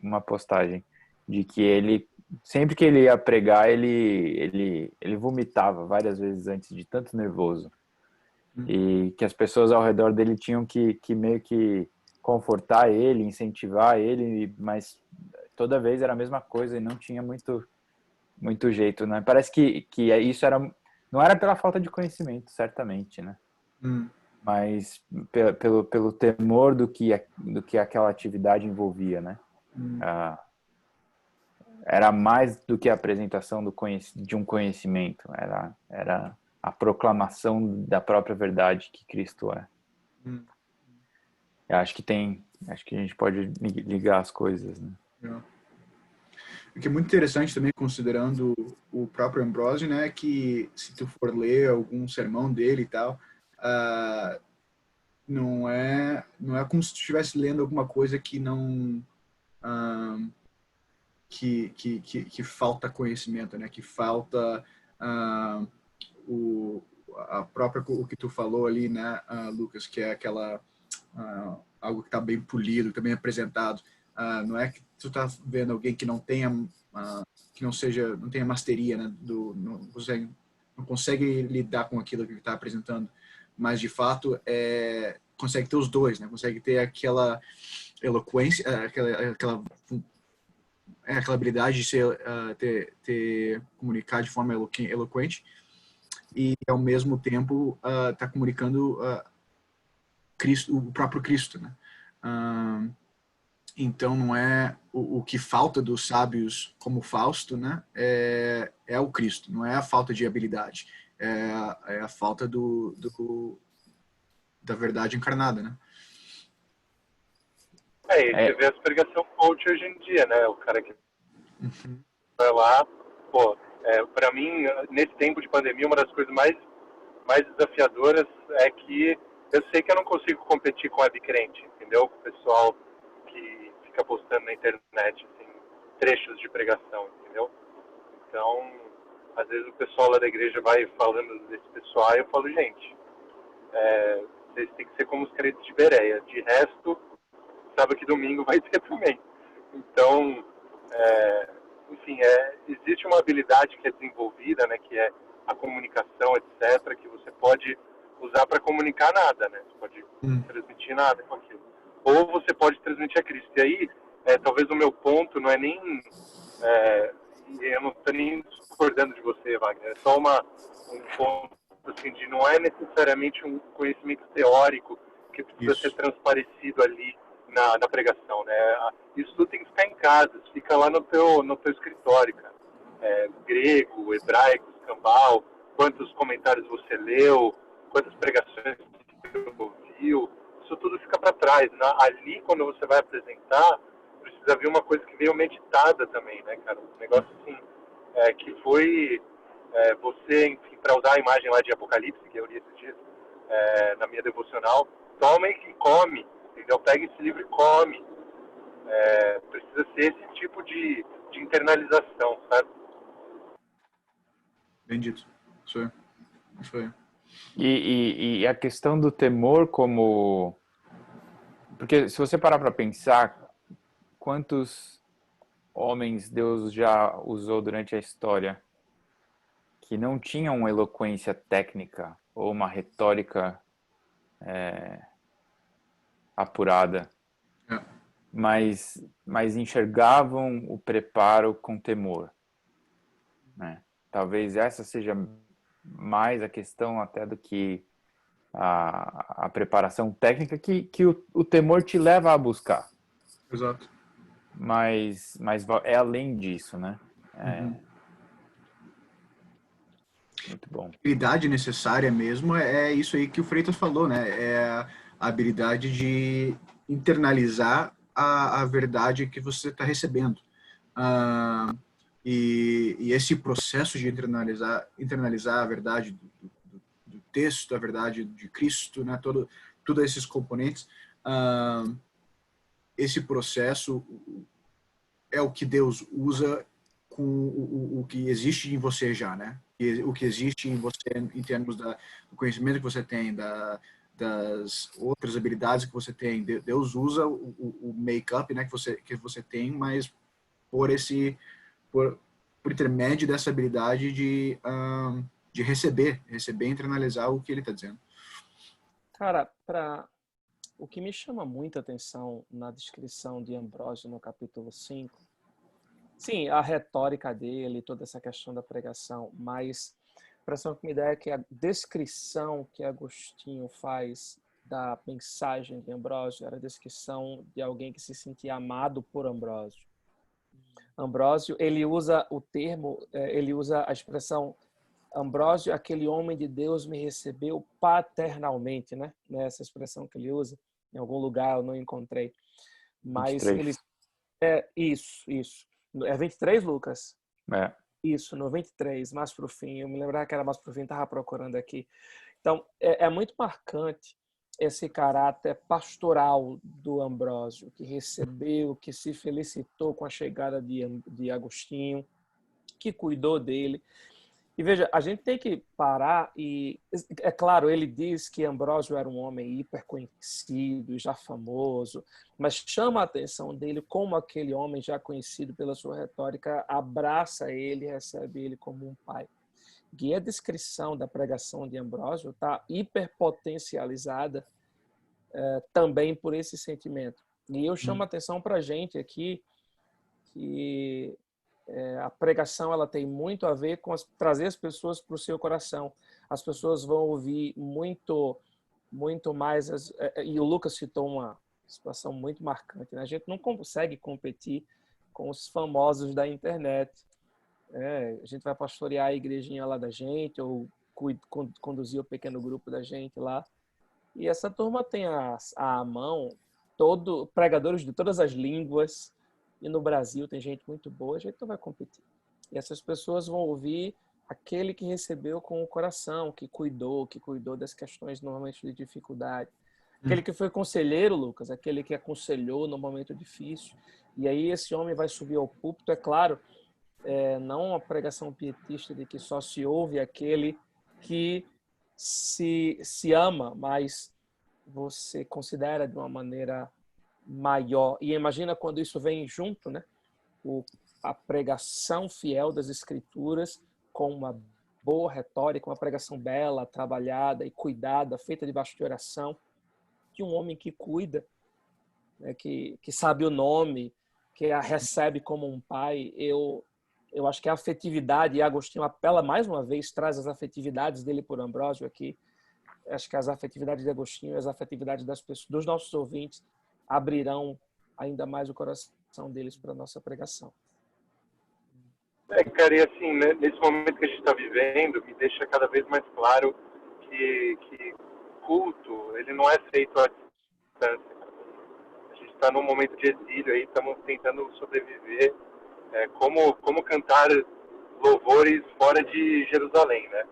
uma postagem de que ele, sempre que ele ia pregar, ele vomitava várias vezes antes, de tanto nervoso. E que as pessoas ao redor dele tinham que meio que confortar ele, incentivar ele, mas toda vez era a mesma coisa e não tinha muito jeito, né? Parece que isso não era pela falta de conhecimento, certamente, né? Mas pelo temor do que aquela atividade envolvia, né? Era mais do que a apresentação de um conhecimento, era a proclamação da própria verdade que Cristo é. Eu acho que a gente pode ligar as coisas, né? O que é muito interessante também, considerando o próprio Ambrose, né, que se tu for ler algum sermão dele e tal, não é como se tu estivesse lendo alguma coisa que não que falta conhecimento, né, que falta a própria, o que tu falou ali, né, Lucas, que é aquela algo que está bem polido, que está bem apresentado. Não é que tu está vendo alguém que não tenha que não tenha masteria, né, não consegue lidar com aquilo que ele está apresentando, mas de fato consegue ter os dois, né, consegue ter aquela eloquência, aquela habilidade de comunicar de forma eloquente e ao mesmo tempo tá comunicando Cristo, o próprio Cristo, né? Então não é o que falta dos sábios como Fausto, né? É o Cristo, não é a falta de habilidade, é a falta da verdade encarnada, né? E você vê as pregação coach hoje em dia, né? O cara que vai lá, pô, pra mim, nesse tempo de pandemia, uma das coisas mais desafiadoras é que eu sei que eu não consigo competir com webcrente, entendeu? Com o pessoal que fica postando na internet, assim, trechos de pregação, entendeu? Então, às vezes o pessoal lá da igreja vai falando desse pessoal e eu falo, gente, vocês têm que ser como os crentes de Bereia. De resto, sabe que domingo vai ter também. Então, enfim, existe uma habilidade que é desenvolvida, né, que é a comunicação, etc., que você pode usar para comunicar nada, né? Você pode transmitir nada com aquilo. Ou você pode transmitir a Cristo. E aí, talvez o meu ponto não é nem... eu não estou nem discordando de você, Wagner. É só um ponto, assim, de não é necessariamente um conhecimento teórico que precisa ser transparecido ali na pregação, né? Isso tudo tem que ficar em casa, fica lá no teu escritório, cara. Grego, hebraico, escambau, quantos comentários você leu, quantas pregações você ouviu, isso tudo fica para trás. Ali, quando você vai apresentar, precisa vir uma coisa que veio meditada também, né, cara? Um negócio assim, que foi você, enfim, para usar a imagem lá de Apocalipse, que eu li esses dias, na minha devocional, toma e come, entendeu? Pega esse livro e come. Precisa ser esse tipo de internalização, sabe? Bendito. Isso aí. E a questão do temor como... Porque se você parar para pensar, quantos homens Deus já usou durante a história que não tinham uma eloquência técnica ou uma retórica apurada, mas enxergavam o preparo com temor, né? Talvez essa seja mais a questão até do que a preparação técnica, que o temor te leva a buscar. Exato. Mas é além disso, né? Muito bom. A habilidade necessária mesmo é isso aí que o Freitas falou, né? É a habilidade de internalizar a verdade que você está recebendo. E esse processo de internalizar a verdade do texto, a verdade de Cristo, né, todos esses componentes, esse processo é o que Deus usa com o que existe em você já, né? O que existe em você em termos do conhecimento que você tem, das outras habilidades que você tem. Deus usa o make-up, né, que você tem, mas por intermédio dessa habilidade de receber e internalizar o que ele está dizendo. Cara, o que me chama muita atenção na descrição de Ambrósio no capítulo 5, sim, a retórica dele, toda essa questão da pregação, mas a impressão que me dá é que a descrição que Agostinho faz da mensagem de Ambrósio era a descrição de alguém que se sentia amado por Ambrósio. Ambrósio, ele usa a expressão Ambrósio, aquele homem de Deus me recebeu paternalmente, né? Essa expressão que ele usa, em algum lugar eu não encontrei. Mas 23. Isso. É 23, Lucas? É. Isso, no 23, mais pro fim. Eu me lembrava que era mais pro fim, estava procurando aqui. Então, é muito marcante esse caráter pastoral do Ambrósio, que recebeu, que se felicitou com a chegada de Agostinho, que cuidou dele. E veja, a gente tem que parar e... É claro, ele diz que Ambrósio era um homem hiper conhecido e já famoso, mas chama a atenção dele como aquele homem já conhecido pela sua retórica abraça ele e recebe ele como um pai. E a descrição da pregação de Ambrósio está hiperpotencializada também por esse sentimento. E eu chamo a atenção para a gente aqui que a pregação ela tem muito a ver com trazer as pessoas para o seu coração. As pessoas vão ouvir muito mais. E o Lucas citou uma situação muito marcante, né? A gente não consegue competir com os famosos da internet. A gente vai pastorear a igrejinha lá da gente ou conduzir o pequeno grupo da gente lá. E essa turma tem à mão pregadores de todas as línguas. E no Brasil tem gente muito boa, a gente não vai competir. E essas pessoas vão ouvir aquele que recebeu com o coração, que cuidou das questões normalmente de dificuldade. Aquele que foi conselheiro, Lucas, aquele que aconselhou no momento difícil. E aí esse homem vai subir ao púlpito, é claro, não uma pregação pietista de que só se ouve aquele que se ama, mas você considera de uma maneira maior. E imagina quando isso vem junto, né? A pregação fiel das Escrituras com uma boa retórica, uma pregação bela, trabalhada e cuidada, feita debaixo de oração, de um homem que cuida, né? que sabe o nome, que a recebe como um pai. Eu acho que a afetividade, e Agostinho apela mais uma vez, traz as afetividades dele por Ambrósio aqui. Acho que as afetividades de Agostinho, as afetividades das pessoas, dos nossos ouvintes, abrirão ainda mais o coração deles para a nossa pregação. Cara, e assim, né, nesse momento que a gente está vivendo, me deixa cada vez mais claro que culto, ele não é feito à distância. A gente está num momento de exílio aí, estamos tentando sobreviver. Como cantar louvores fora de Jerusalém, né?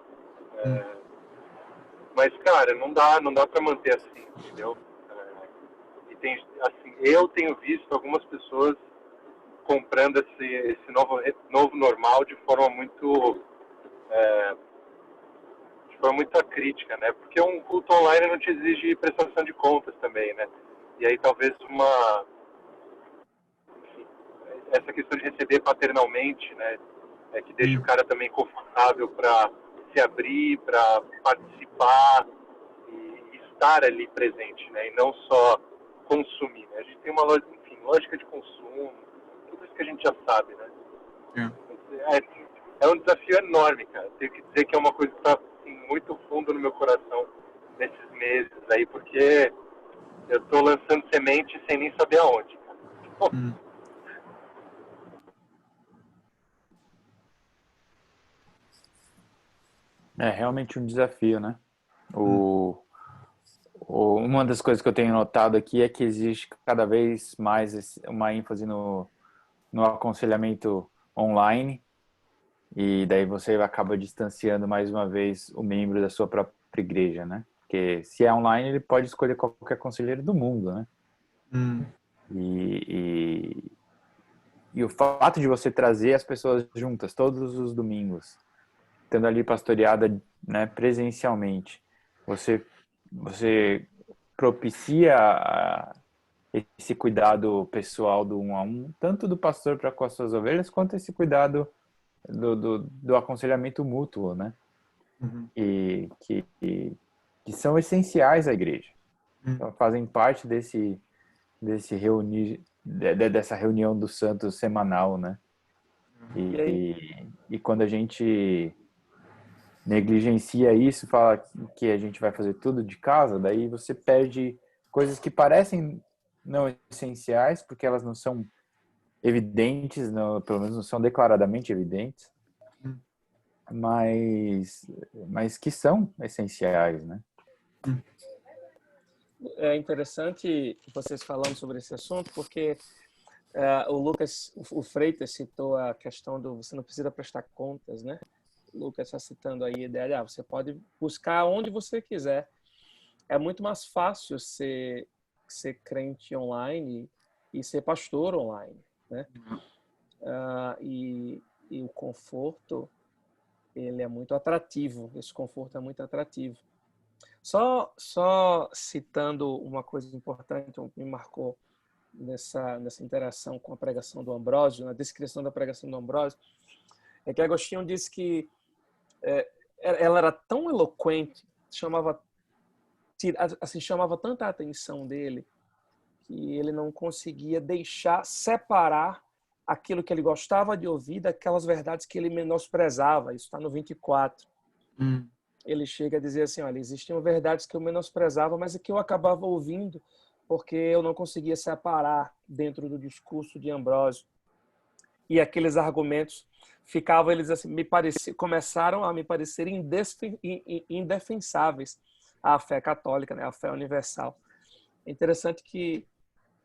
Mas, cara, não dá para manter assim, entendeu? Assim, eu tenho visto algumas pessoas comprando esse novo normal de forma muito crítica, né? Porque um culto online não te exige prestação de contas também, né? E aí talvez essa questão de receber paternalmente, né? Que deixa o cara também confortável para se abrir, para participar e estar ali presente, né? E não só consumir, né? A gente tem uma lógica de consumo, tudo isso que a gente já sabe, né? É um desafio enorme, cara. Tenho que dizer que é uma coisa que está assim, muito fundo no meu coração nesses meses aí, porque eu estou lançando semente sem nem saber aonde, cara. É realmente um desafio, né? Uma das coisas que eu tenho notado aqui é que existe cada vez mais uma ênfase no aconselhamento online, e daí você acaba distanciando mais uma vez o membro da sua própria igreja, né? Porque se é online, ele pode escolher qualquer conselheiro do mundo, né? E o fato de você trazer as pessoas juntas todos os domingos, tendo ali pastoreada, né, presencialmente, você propicia esse cuidado pessoal do um a um, tanto do pastor para com as suas ovelhas, quanto esse cuidado do aconselhamento mútuo, né? E que são essenciais à igreja. Então, fazem parte dessa reunião dos santos semanal, né? E quando a gente negligencia isso, fala que a gente vai fazer tudo de casa, daí você perde coisas que parecem não essenciais, porque elas não são evidentes, não, pelo menos não são declaradamente evidentes, mas que são essenciais, né? É interessante vocês falando sobre esse assunto, porque o Freitas citou a questão do você não precisa prestar contas, né? O Lucas está citando aí a ideia, você pode buscar onde você quiser. É muito mais fácil ser crente online e ser pastor online, né? E o conforto, ele é muito atrativo. Esse conforto é muito atrativo. Só citando uma coisa importante, me marcou nessa interação com a pregação do Ambrósio, na descrição da pregação do Ambrósio, é que Agostinho disse que ela era tão eloquente, chamava tanta a atenção dele, que ele não conseguia deixar separar aquilo que ele gostava de ouvir daquelas verdades que ele menosprezava. Isso está no 24. Ele chega a dizer assim, olha, existiam verdades que eu menosprezava, mas que eu acabava ouvindo porque eu não conseguia separar dentro do discurso de Ambrósio. E aqueles argumentos ficavam, eles assim, começaram a me parecer indefensáveis à fé católica, né, à fé universal. É interessante que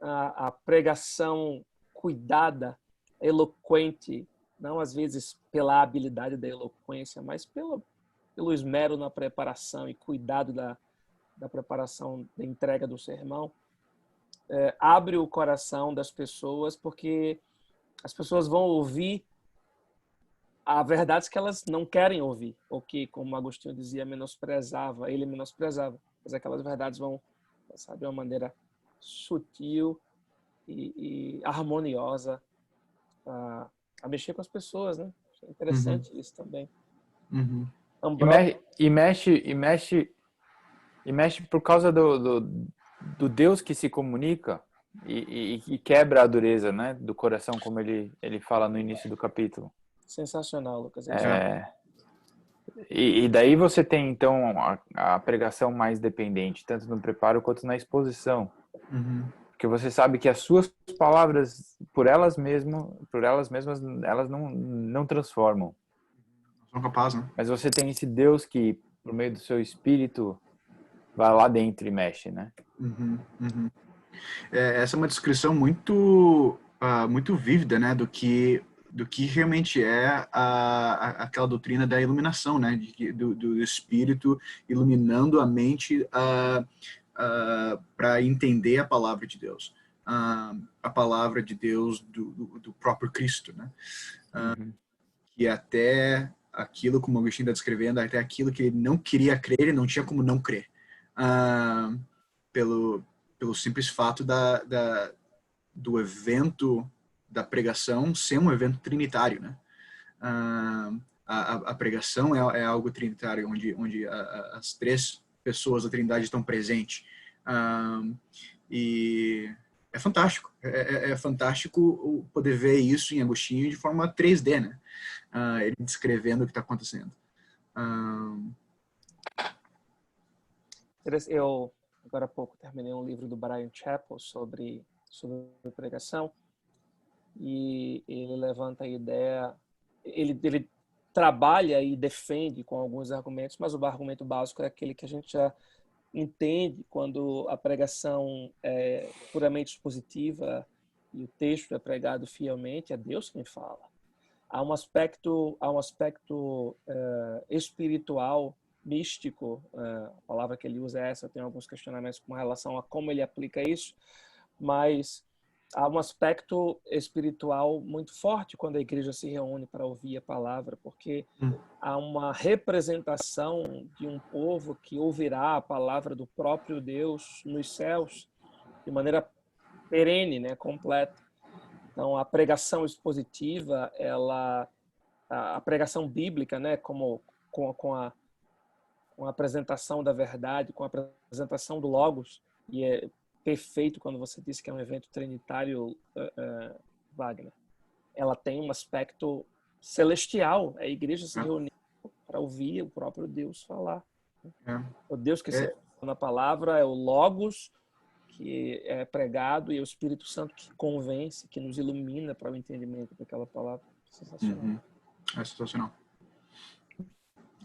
a pregação cuidada, eloquente, não às vezes pela habilidade da eloquência, mas pelo esmero na preparação e cuidado da preparação, da entrega do sermão, abre o coração das pessoas, porque as pessoas vão ouvir a verdades que elas não querem ouvir, ou que, como Agostinho dizia, ele menosprezava, mas aquelas verdades vão, sabe, de uma maneira sutil e harmoniosa a mexer com as pessoas, né? É interessante isso também. E mexe por causa do Deus que se comunica e quebra a dureza, né, do coração, como ele fala no início do capítulo. Sensacional, Lucas. E daí você tem, então, a pregação mais dependente, tanto no preparo quanto na exposição. Porque você sabe que as suas palavras, por elas mesmas, elas não transformam. São capazes, né? Mas você tem esse Deus que, por meio do seu espírito, vai lá dentro e mexe, né? Essa é uma descrição muito vívida, né, do que realmente é aquela doutrina da iluminação, né, do Espírito iluminando a mente para entender a palavra de Deus, a palavra de Deus do próprio Cristo, né, que até aquilo, como o Agostinho está descrevendo, até aquilo que ele não queria crer, ele não tinha como não crer, pelo simples fato do evento da pregação ser um evento trinitário, né? A pregação é algo trinitário, onde as três pessoas da Trindade estão presentes. E é fantástico. É fantástico poder ver isso em Agostinho de forma 3D, né? Ele descrevendo o que está acontecendo. Eu, agora há pouco, terminei um livro do Bryan Chapell sobre pregação, e ele levanta a ideia, ele trabalha e defende com alguns argumentos, mas o argumento básico é aquele que a gente já entende quando a pregação é puramente expositiva e o texto é pregado fielmente, é Deus quem fala. há um aspecto espiritual, místico, a palavra que ele usa é essa, eu tenho alguns questionamentos com relação a como ele aplica isso, mas há um aspecto espiritual muito forte quando a igreja se reúne para ouvir a palavra, porque há uma representação de um povo que ouvirá a palavra do próprio Deus nos céus de maneira perene, né, completa. Então, a pregação expositiva, a pregação bíblica, né, com a apresentação da verdade, com a apresentação do Logos, e é perfeito quando você disse que é um evento trinitário, Wagner. Ela tem um aspecto celestial, a igreja se reuniu para ouvir o próprio Deus falar. O Deus que se fala na palavra é o Logos, que é pregado, e é o Espírito Santo que convence, que nos ilumina para o entendimento daquela palavra. Sensacional. É sensacional.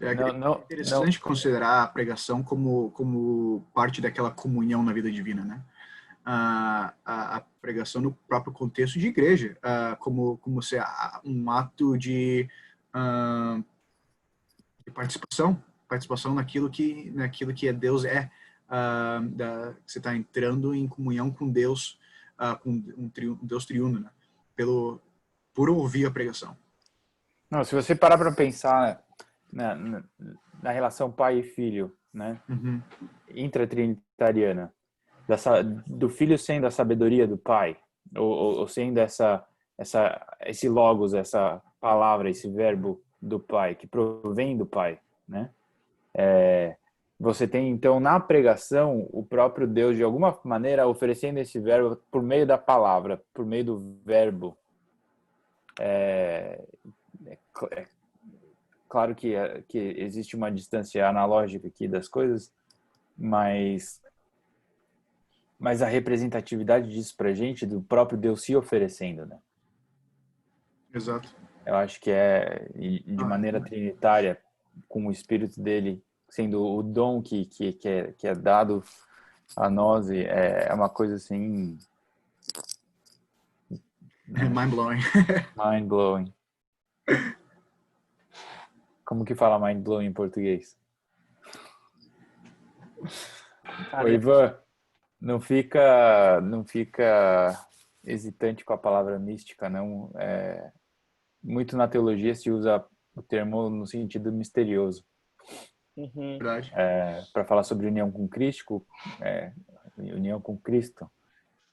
É interessante considerar a pregação como parte daquela comunhão na vida divina, né? A pregação no próprio contexto de igreja, como ser um ato de participação naquilo que Deus é. Você está entrando em comunhão com Deus, com um Deus triuno, né? Por ouvir a pregação. Não, se você parar para pensar na relação pai e filho, né? Intratrinitariana, do filho sendo a sabedoria do pai, ou sendo esse logos, essa palavra, esse verbo do pai, que provém do pai, né? Você tem, então, na pregação, o próprio Deus, de alguma maneira, oferecendo esse verbo por meio da palavra, por meio do verbo. Claro que existe uma distância analógica aqui das coisas, mas a representatividade disso pra gente, do próprio Deus se oferecendo, né? Exato. Eu acho que de maneira trinitária, com o Espírito dele sendo o dom que é dado a nós, é uma coisa assim... Mind-blowing. Mind-blowing. Como que fala mind-blowing em português? Ô, Ivan, não fica hesitante com a palavra mística, não. Muito na teologia se usa o termo no sentido misterioso. Verdade. Para falar sobre união com Cristo, união com Cristo,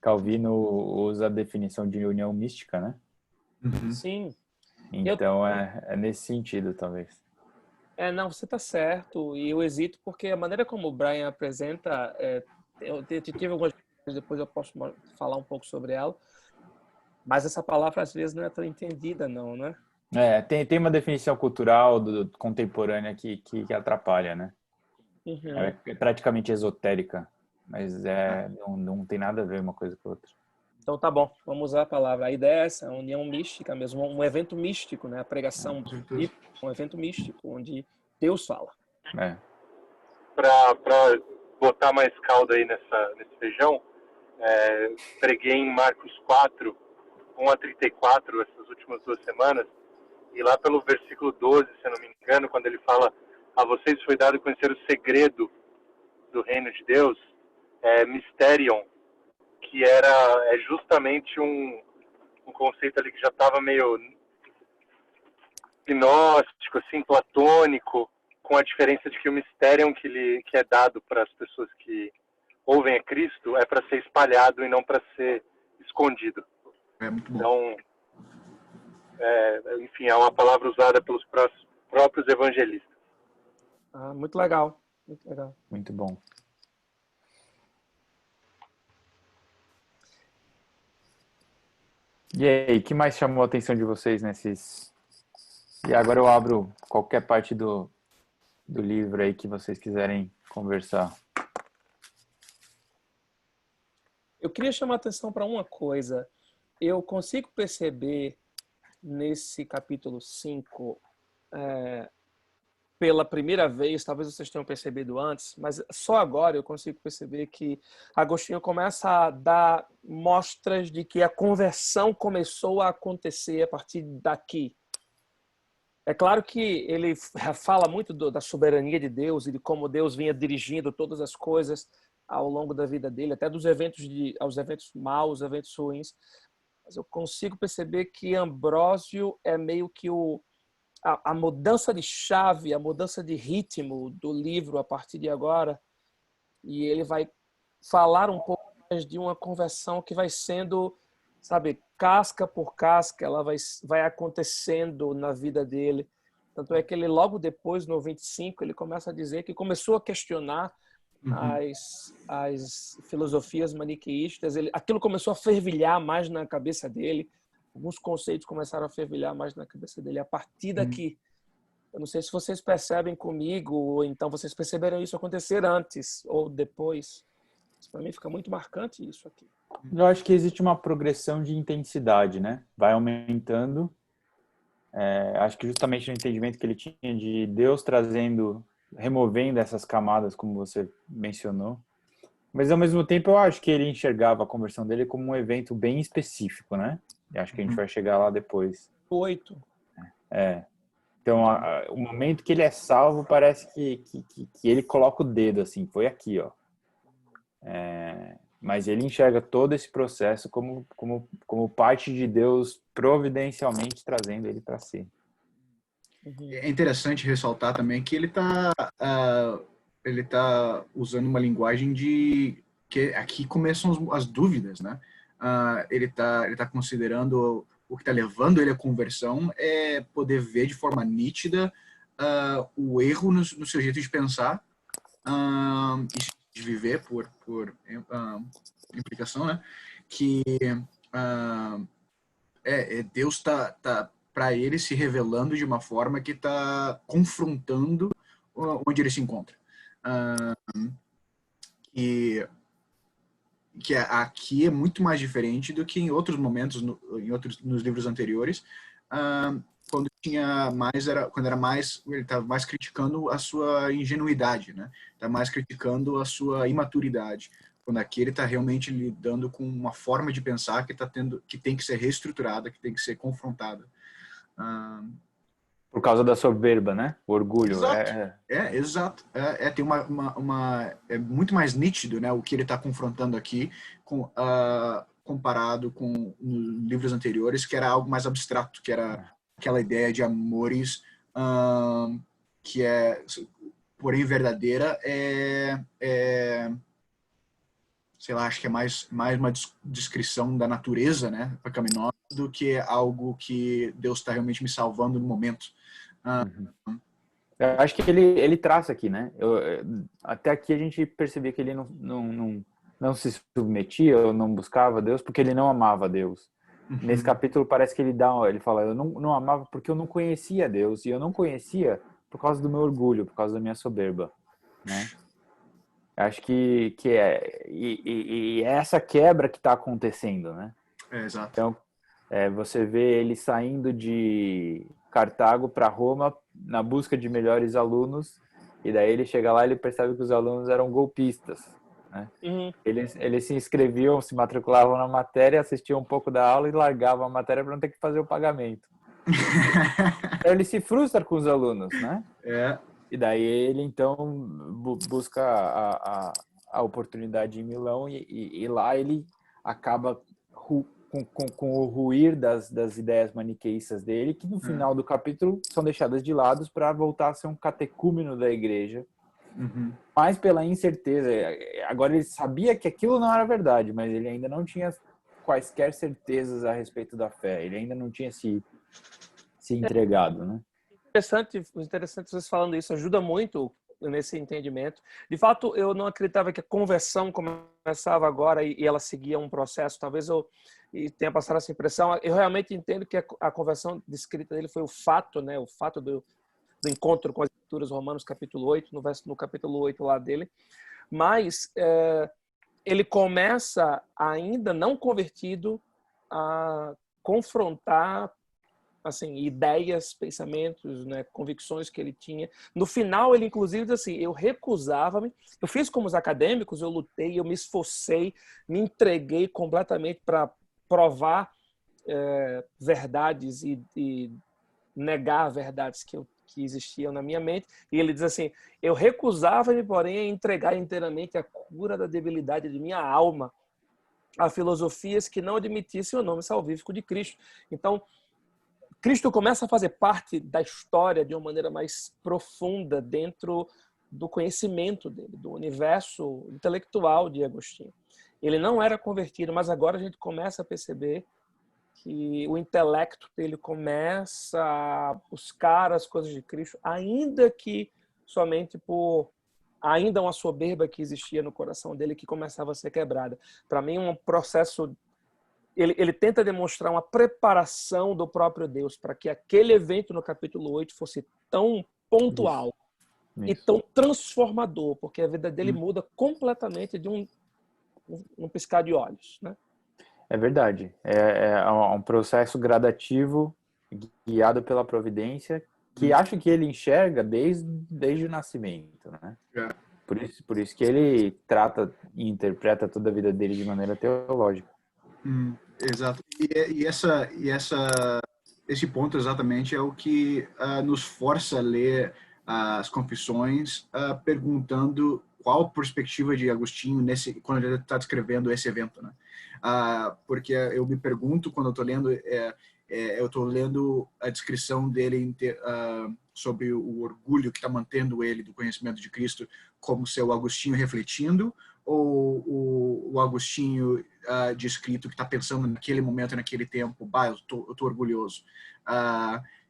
Calvino usa a definição de união mística, né? Sim. Então, é nesse sentido, talvez. Não, você está certo, e eu hesito porque a maneira como o Brian apresenta, eu tive algumas coisas, depois eu posso falar um pouco sobre ela, mas essa palavra às vezes não é tão entendida, não, né? Tem uma definição cultural contemporânea que atrapalha, né? É praticamente esotérica, mas não tem nada a ver uma coisa com a outra. Então tá bom, vamos usar a palavra. A ideia é essa, a união mística mesmo, um evento místico, né? A pregação bíblica, um evento místico, onde Deus fala. Para botar mais caldo aí nesse feijão, preguei em Marcos 4, 1-34, essas últimas 2 semanas, e lá pelo versículo 12, se eu não me engano, quando ele fala: a vocês foi dado conhecer o segredo do reino de Deus, mysterion, que é justamente um conceito ali que já estava meio gnóstico, assim, platônico, com a diferença de que o mysterion que é dado para as pessoas que ouvem a Cristo é para ser espalhado e não para ser escondido. Muito bom. Então, enfim, é uma palavra usada pelos próprios evangelistas. Muito legal, muito legal. Muito bom. E aí, o que mais chamou a atenção de vocês nesses... E agora eu abro qualquer parte do livro aí que vocês quiserem conversar. Eu queria chamar a atenção para uma coisa. Eu consigo perceber nesse capítulo 5, pela primeira vez, talvez vocês tenham percebido antes, mas só agora eu consigo perceber que Agostinho começa a dar mostras de que a conversão começou a acontecer a partir daqui. É claro que ele fala muito da soberania de Deus e de como Deus vinha dirigindo todas as coisas ao longo da vida dele, até dos eventos aos eventos maus, eventos ruins. Mas eu consigo perceber que Ambrósio é meio que a mudança de chave, a mudança de ritmo do livro a partir de agora. E ele vai falar um pouco mais de uma conversão que vai sendo, sabe, casca por casca, ela vai acontecendo na vida dele. Tanto é que ele, logo depois, no 25, ele começa a dizer que começou a questionar as filosofias maniqueístas. Aquilo começou a fervilhar mais na cabeça dele. Alguns conceitos começaram a fervilhar mais na cabeça dele. A partir daqui, eu não sei se vocês percebem comigo, ou então vocês perceberam isso acontecer antes ou depois. Para mim fica muito marcante isso aqui. Eu acho que existe uma progressão de intensidade, né? Vai aumentando. Acho que justamente no entendimento que ele tinha de Deus removendo essas camadas, como você mencionou. Mas, ao mesmo tempo, eu acho que ele enxergava a conversão dele como um evento bem específico, né? E acho que a gente vai chegar lá depois. 8. Então, o momento que ele é salvo, parece que ele coloca o dedo, assim, foi aqui, ó. Mas ele enxerga todo esse processo como parte de Deus providencialmente trazendo ele para si. É interessante ressaltar também que ele tá usando uma linguagem que aqui começam as dúvidas, né? Ele tá considerando o que está levando ele à conversão é poder ver de forma nítida o erro no seu jeito de pensar e de viver por implicação, né? Que Deus tá para ele se revelando de uma forma que está confrontando onde ele se encontra. Que aqui é muito mais diferente do que em outros momentos, nos livros anteriores, quando ele estava mais criticando a sua ingenuidade, né? Tá mais criticando a sua imaturidade. Quando aqui ele está realmente lidando com uma forma de pensar que tem que ser reestruturada, que tem que ser confrontada. Por causa da soberba, né? O orgulho. Exato. Tem é muito mais nítido, né, o que ele está confrontando aqui comparado com livros anteriores, que era algo mais abstrato, que era aquela ideia de amores que porém verdadeira, sei lá, acho que é mais uma descrição da natureza, né, pecaminosa, do que algo que Deus está realmente me salvando no momento. Eu acho que ele traça aqui, né? Até aqui a gente percebia que ele não se submetia ou não buscava Deus porque ele não amava Deus. Nesse capítulo parece que ele fala, eu não amava porque eu não conhecia Deus, e eu não conhecia por causa do meu orgulho, por causa da minha soberba, né? Acho que é essa quebra que está acontecendo, né? Exato. Então, você vê ele saindo de Cartago para Roma na busca de melhores alunos, e daí ele chega lá e ele percebe que os alunos eram golpistas, né? Eles se inscreviam, se matriculavam na matéria, assistiam um pouco da aula e largavam a matéria para não ter que fazer o pagamento. Então ele se frustra com os alunos, né? E daí ele então busca a oportunidade em Milão, e lá ele acaba com o ruir das ideias maniqueístas dele, que no final do capítulo são deixadas de lado para voltar a ser um catecúmeno da igreja, mas pela incerteza. Agora ele sabia que aquilo não era verdade, mas ele ainda não tinha quaisquer certezas a respeito da fé, ele ainda não tinha se entregado, né? Interessante vocês falando isso, ajuda muito nesse entendimento. De fato, eu não acreditava que a conversão começava agora e ela seguia um processo. Talvez eu tenha passado essa impressão. Eu realmente entendo que a conversão descrita dele foi o fato, né? O fato do encontro com as escrituras, Romanos capítulo 8, no capítulo 8 lá dele. Mas ele começa, ainda não convertido, a confrontar assim, ideias, pensamentos, né, convicções que ele tinha. No final, ele inclusive diz assim, eu recusava-me, eu fiz como os acadêmicos, eu lutei, eu me esforcei, me entreguei completamente para provar verdades e negar verdades que existiam na minha mente. E ele diz assim: eu recusava-me, porém, a entregar inteiramente a cura da debilidade de minha alma a filosofias que não admitissem o nome salvífico de Cristo. Então, Cristo começa a fazer parte da história de uma maneira mais profunda dentro do conhecimento dele, do universo intelectual de Agostinho. Ele não era convertido, mas agora a gente começa a perceber que o intelecto dele começa a buscar as coisas de Cristo, ainda que somente por ainda uma soberba que existia no coração dele que começava a ser quebrada. Para mim, um processo... Ele tenta demonstrar uma preparação do próprio Deus para que aquele evento no capítulo 8 fosse tão pontual e tão transformador, porque a vida dele muda completamente de um piscar de olhos, né? É verdade. É um processo gradativo, guiado pela providência, que acho que ele enxerga desde o nascimento, né? Por isso que ele trata e interpreta toda a vida dele de maneira teológica. Exato. Esse ponto exatamente é o que nos força a ler as confissões, perguntando qual a perspectiva de Agostinho quando ele está descrevendo esse evento, né? Porque eu me pergunto quando eu estou lendo, eu estou lendo a descrição dele sobre o orgulho que está mantendo ele do conhecimento de Cristo, como seu Agostinho refletindo, ou o Agostinho descrito que está pensando naquele momento, naquele tempo, eu tô orgulhoso.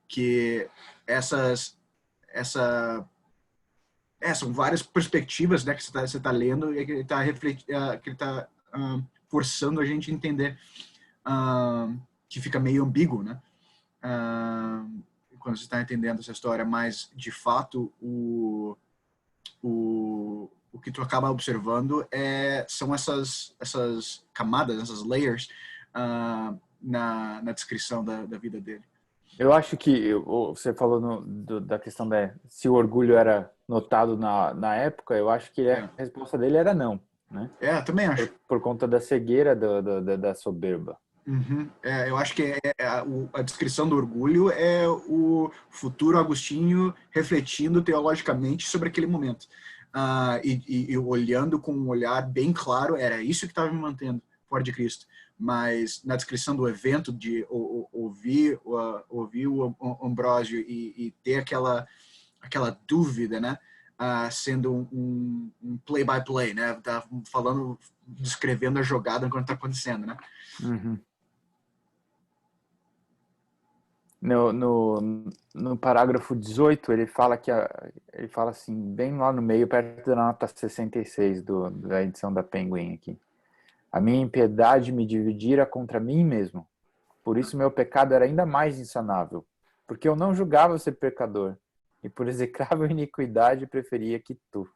Que são várias perspectivas, né, que você tá lendo e que ele está forçando a gente a entender, que fica meio ambíguo, né? Quando você está entendendo essa história, mas de fato o que tu acaba observando são essas camadas, essas layers na descrição da vida dele. Eu acho que você falou da questão se o orgulho era notado na época, eu acho que a resposta dele era não, né? Também acho. Por conta da cegueira da soberba. Eu acho que a descrição do orgulho é o futuro Agostinho refletindo teologicamente sobre aquele momento. E olhando com um olhar bem claro, era isso que estava me mantendo fora de Cristo. Mas na descrição do evento, de ouvir o Ambrósio e ter aquela dúvida, né? Sendo um play-by-play, né? Tá falando, descrevendo a jogada enquanto está acontecendo, né? No parágrafo 18, ele fala assim, bem lá no meio, perto da nota 66 da edição da Penguin aqui. A minha impiedade me dividira contra mim mesmo. Por isso meu pecado era ainda mais insanável, porque eu não julgava ser pecador, e por execrável iniquidade preferia que tu,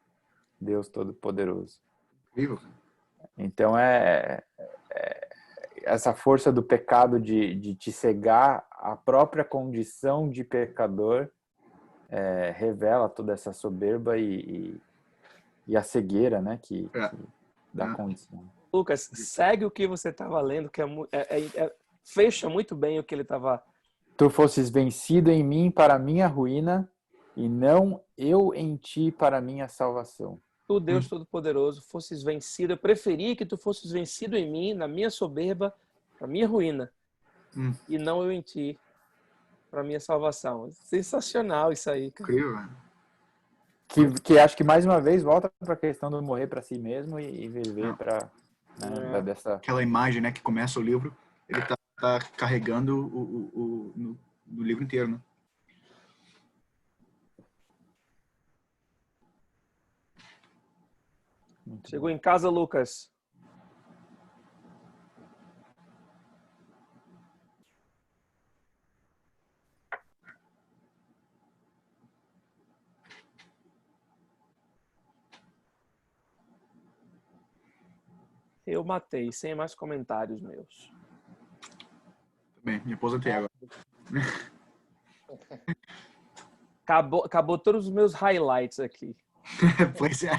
Deus Todo-Poderoso. Incrível. Então essa força do pecado de te cegar a própria condição de pecador revela toda essa soberba e a cegueira, né, da condição. Lucas, segue o que você estava lendo, que fecha muito bem o que ele estava... Tu fosses vencido em mim para minha ruína, e não eu em ti para minha salvação. Tu, Deus Todo-Poderoso, fosses vencido. Eu preferia que tu fosses vencido em mim, na minha soberba, para minha ruína, e não eu em ti para minha salvação. Sensacional isso aí, cara. Incrível. Que acho que mais uma vez volta para a questão do morrer para si mesmo e viver para aquela imagem, né, que começa o livro, ele tá carregando no livro inteiro, né? Chegou em casa, Lucas. Eu matei, sem mais comentários meus. Bem, me aposentei agora. Acabou todos os meus highlights aqui. Pois é.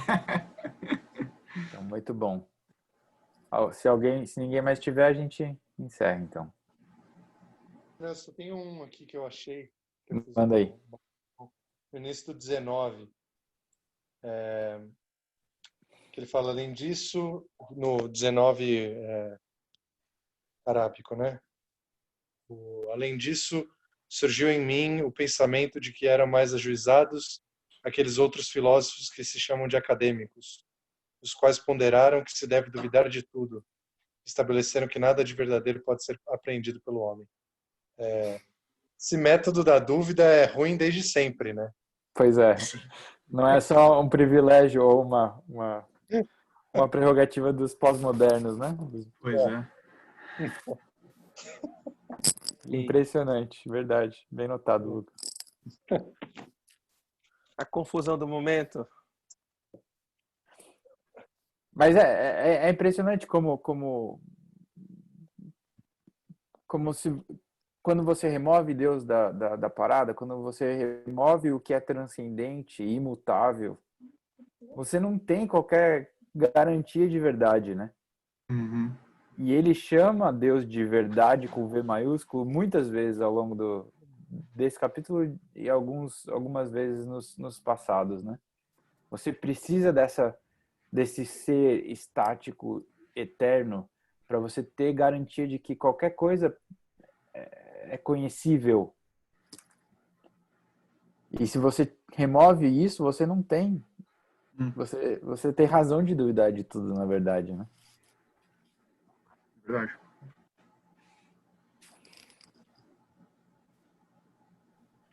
Então, muito bom. Se ninguém mais tiver, a gente encerra, então. Só tem um aqui que eu achei Manda aí. No início do 19, que ele fala, além disso, no 19 arábico, né? Além disso, surgiu em mim o pensamento de que eram mais ajuizados aqueles outros filósofos que se chamam de acadêmicos, os quais ponderaram que se deve duvidar de tudo, estabeleceram que nada de verdadeiro pode ser apreendido pelo homem. Esse método da dúvida é ruim desde sempre, né? Pois é. Não é só um privilégio ou uma prerrogativa dos pós-modernos, né? Pois é. Impressionante, verdade. Bem notado, Lucas. A confusão do momento. Mas é impressionante como se quando você remove Deus da parada, quando você remove o que é transcendente e imutável, você não tem qualquer garantia de verdade, né? Uhum. E ele chama Deus de verdade com V maiúsculo muitas vezes ao longo desse capítulo e algumas vezes nos passados, né? Você precisa desse ser estático, eterno, para você ter garantia de que qualquer coisa é conhecível. E se você remove isso, você não tem. Você tem razão de duvidar de tudo, na verdade, né? Verdade.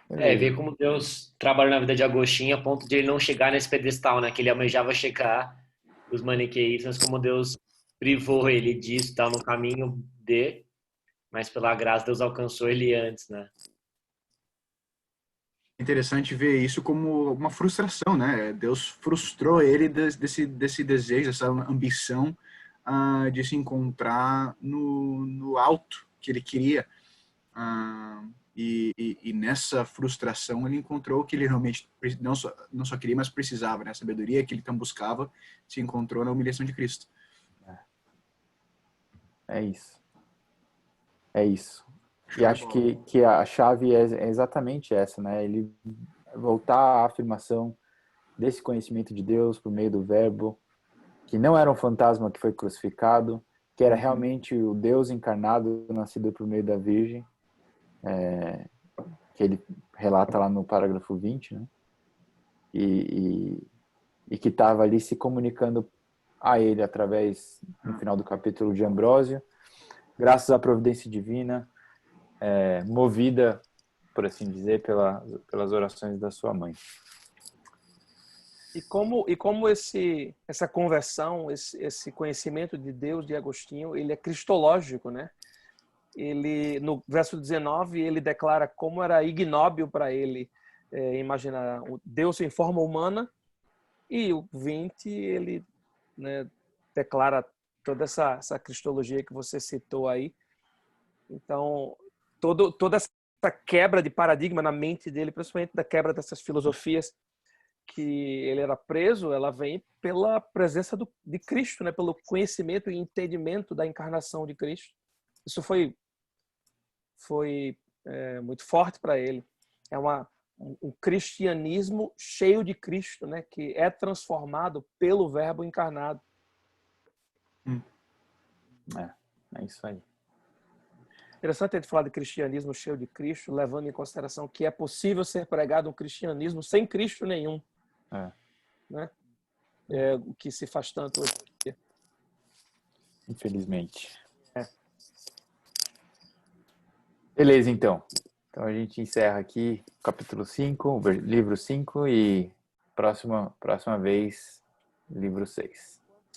Ver como Deus trabalha na vida de Agostinho a ponto de ele não chegar nesse pedestal, né? Que ele almejava chegar, os maniqueístas, como Deus privou ele disso, tá no caminho mas pela graça Deus alcançou ele antes, né? Interessante ver isso como uma frustração, né? Deus frustrou ele desse desejo, dessa ambição de se encontrar no alto que ele queria. E nessa frustração ele encontrou o que ele realmente não só queria, mas precisava, né? A sabedoria que ele tão buscava se encontrou na humilhação de Cristo. É isso. É isso. E acho que a chave é exatamente essa, né? Ele voltar à afirmação desse conhecimento de Deus por meio do Verbo, que não era um fantasma que foi crucificado, que era realmente o Deus encarnado, nascido por meio da Virgem, que ele relata lá no parágrafo 20, né? E que estava ali se comunicando a ele através, no final do capítulo, de Ambrósio, graças à providência divina, movida, por assim dizer, pelas orações da sua mãe. E como essa conversão, esse conhecimento de Deus de Agostinho, ele é cristológico, né? Ele, no verso 19, ele declara como era ignóbil para ele imaginar Deus em forma humana, e o 20, ele, né, declara toda essa cristologia que você citou aí. Então, toda essa quebra de paradigma na mente dele, principalmente da quebra dessas filosofias que ele era preso, ela vem pela presença de Cristo, né? Pelo conhecimento e entendimento da encarnação de Cristo. Isso foi muito forte para ele. É um cristianismo cheio de Cristo, né? Que é transformado pelo Verbo encarnado. É isso aí. Interessante a gente falar de cristianismo cheio de Cristo, levando em consideração que é possível ser pregado um cristianismo sem Cristo nenhum. Né? O que se faz tanto hoje em dia. Infelizmente. Beleza, então. Então a gente encerra aqui o capítulo 5, livro 5 e próxima vez, livro 6.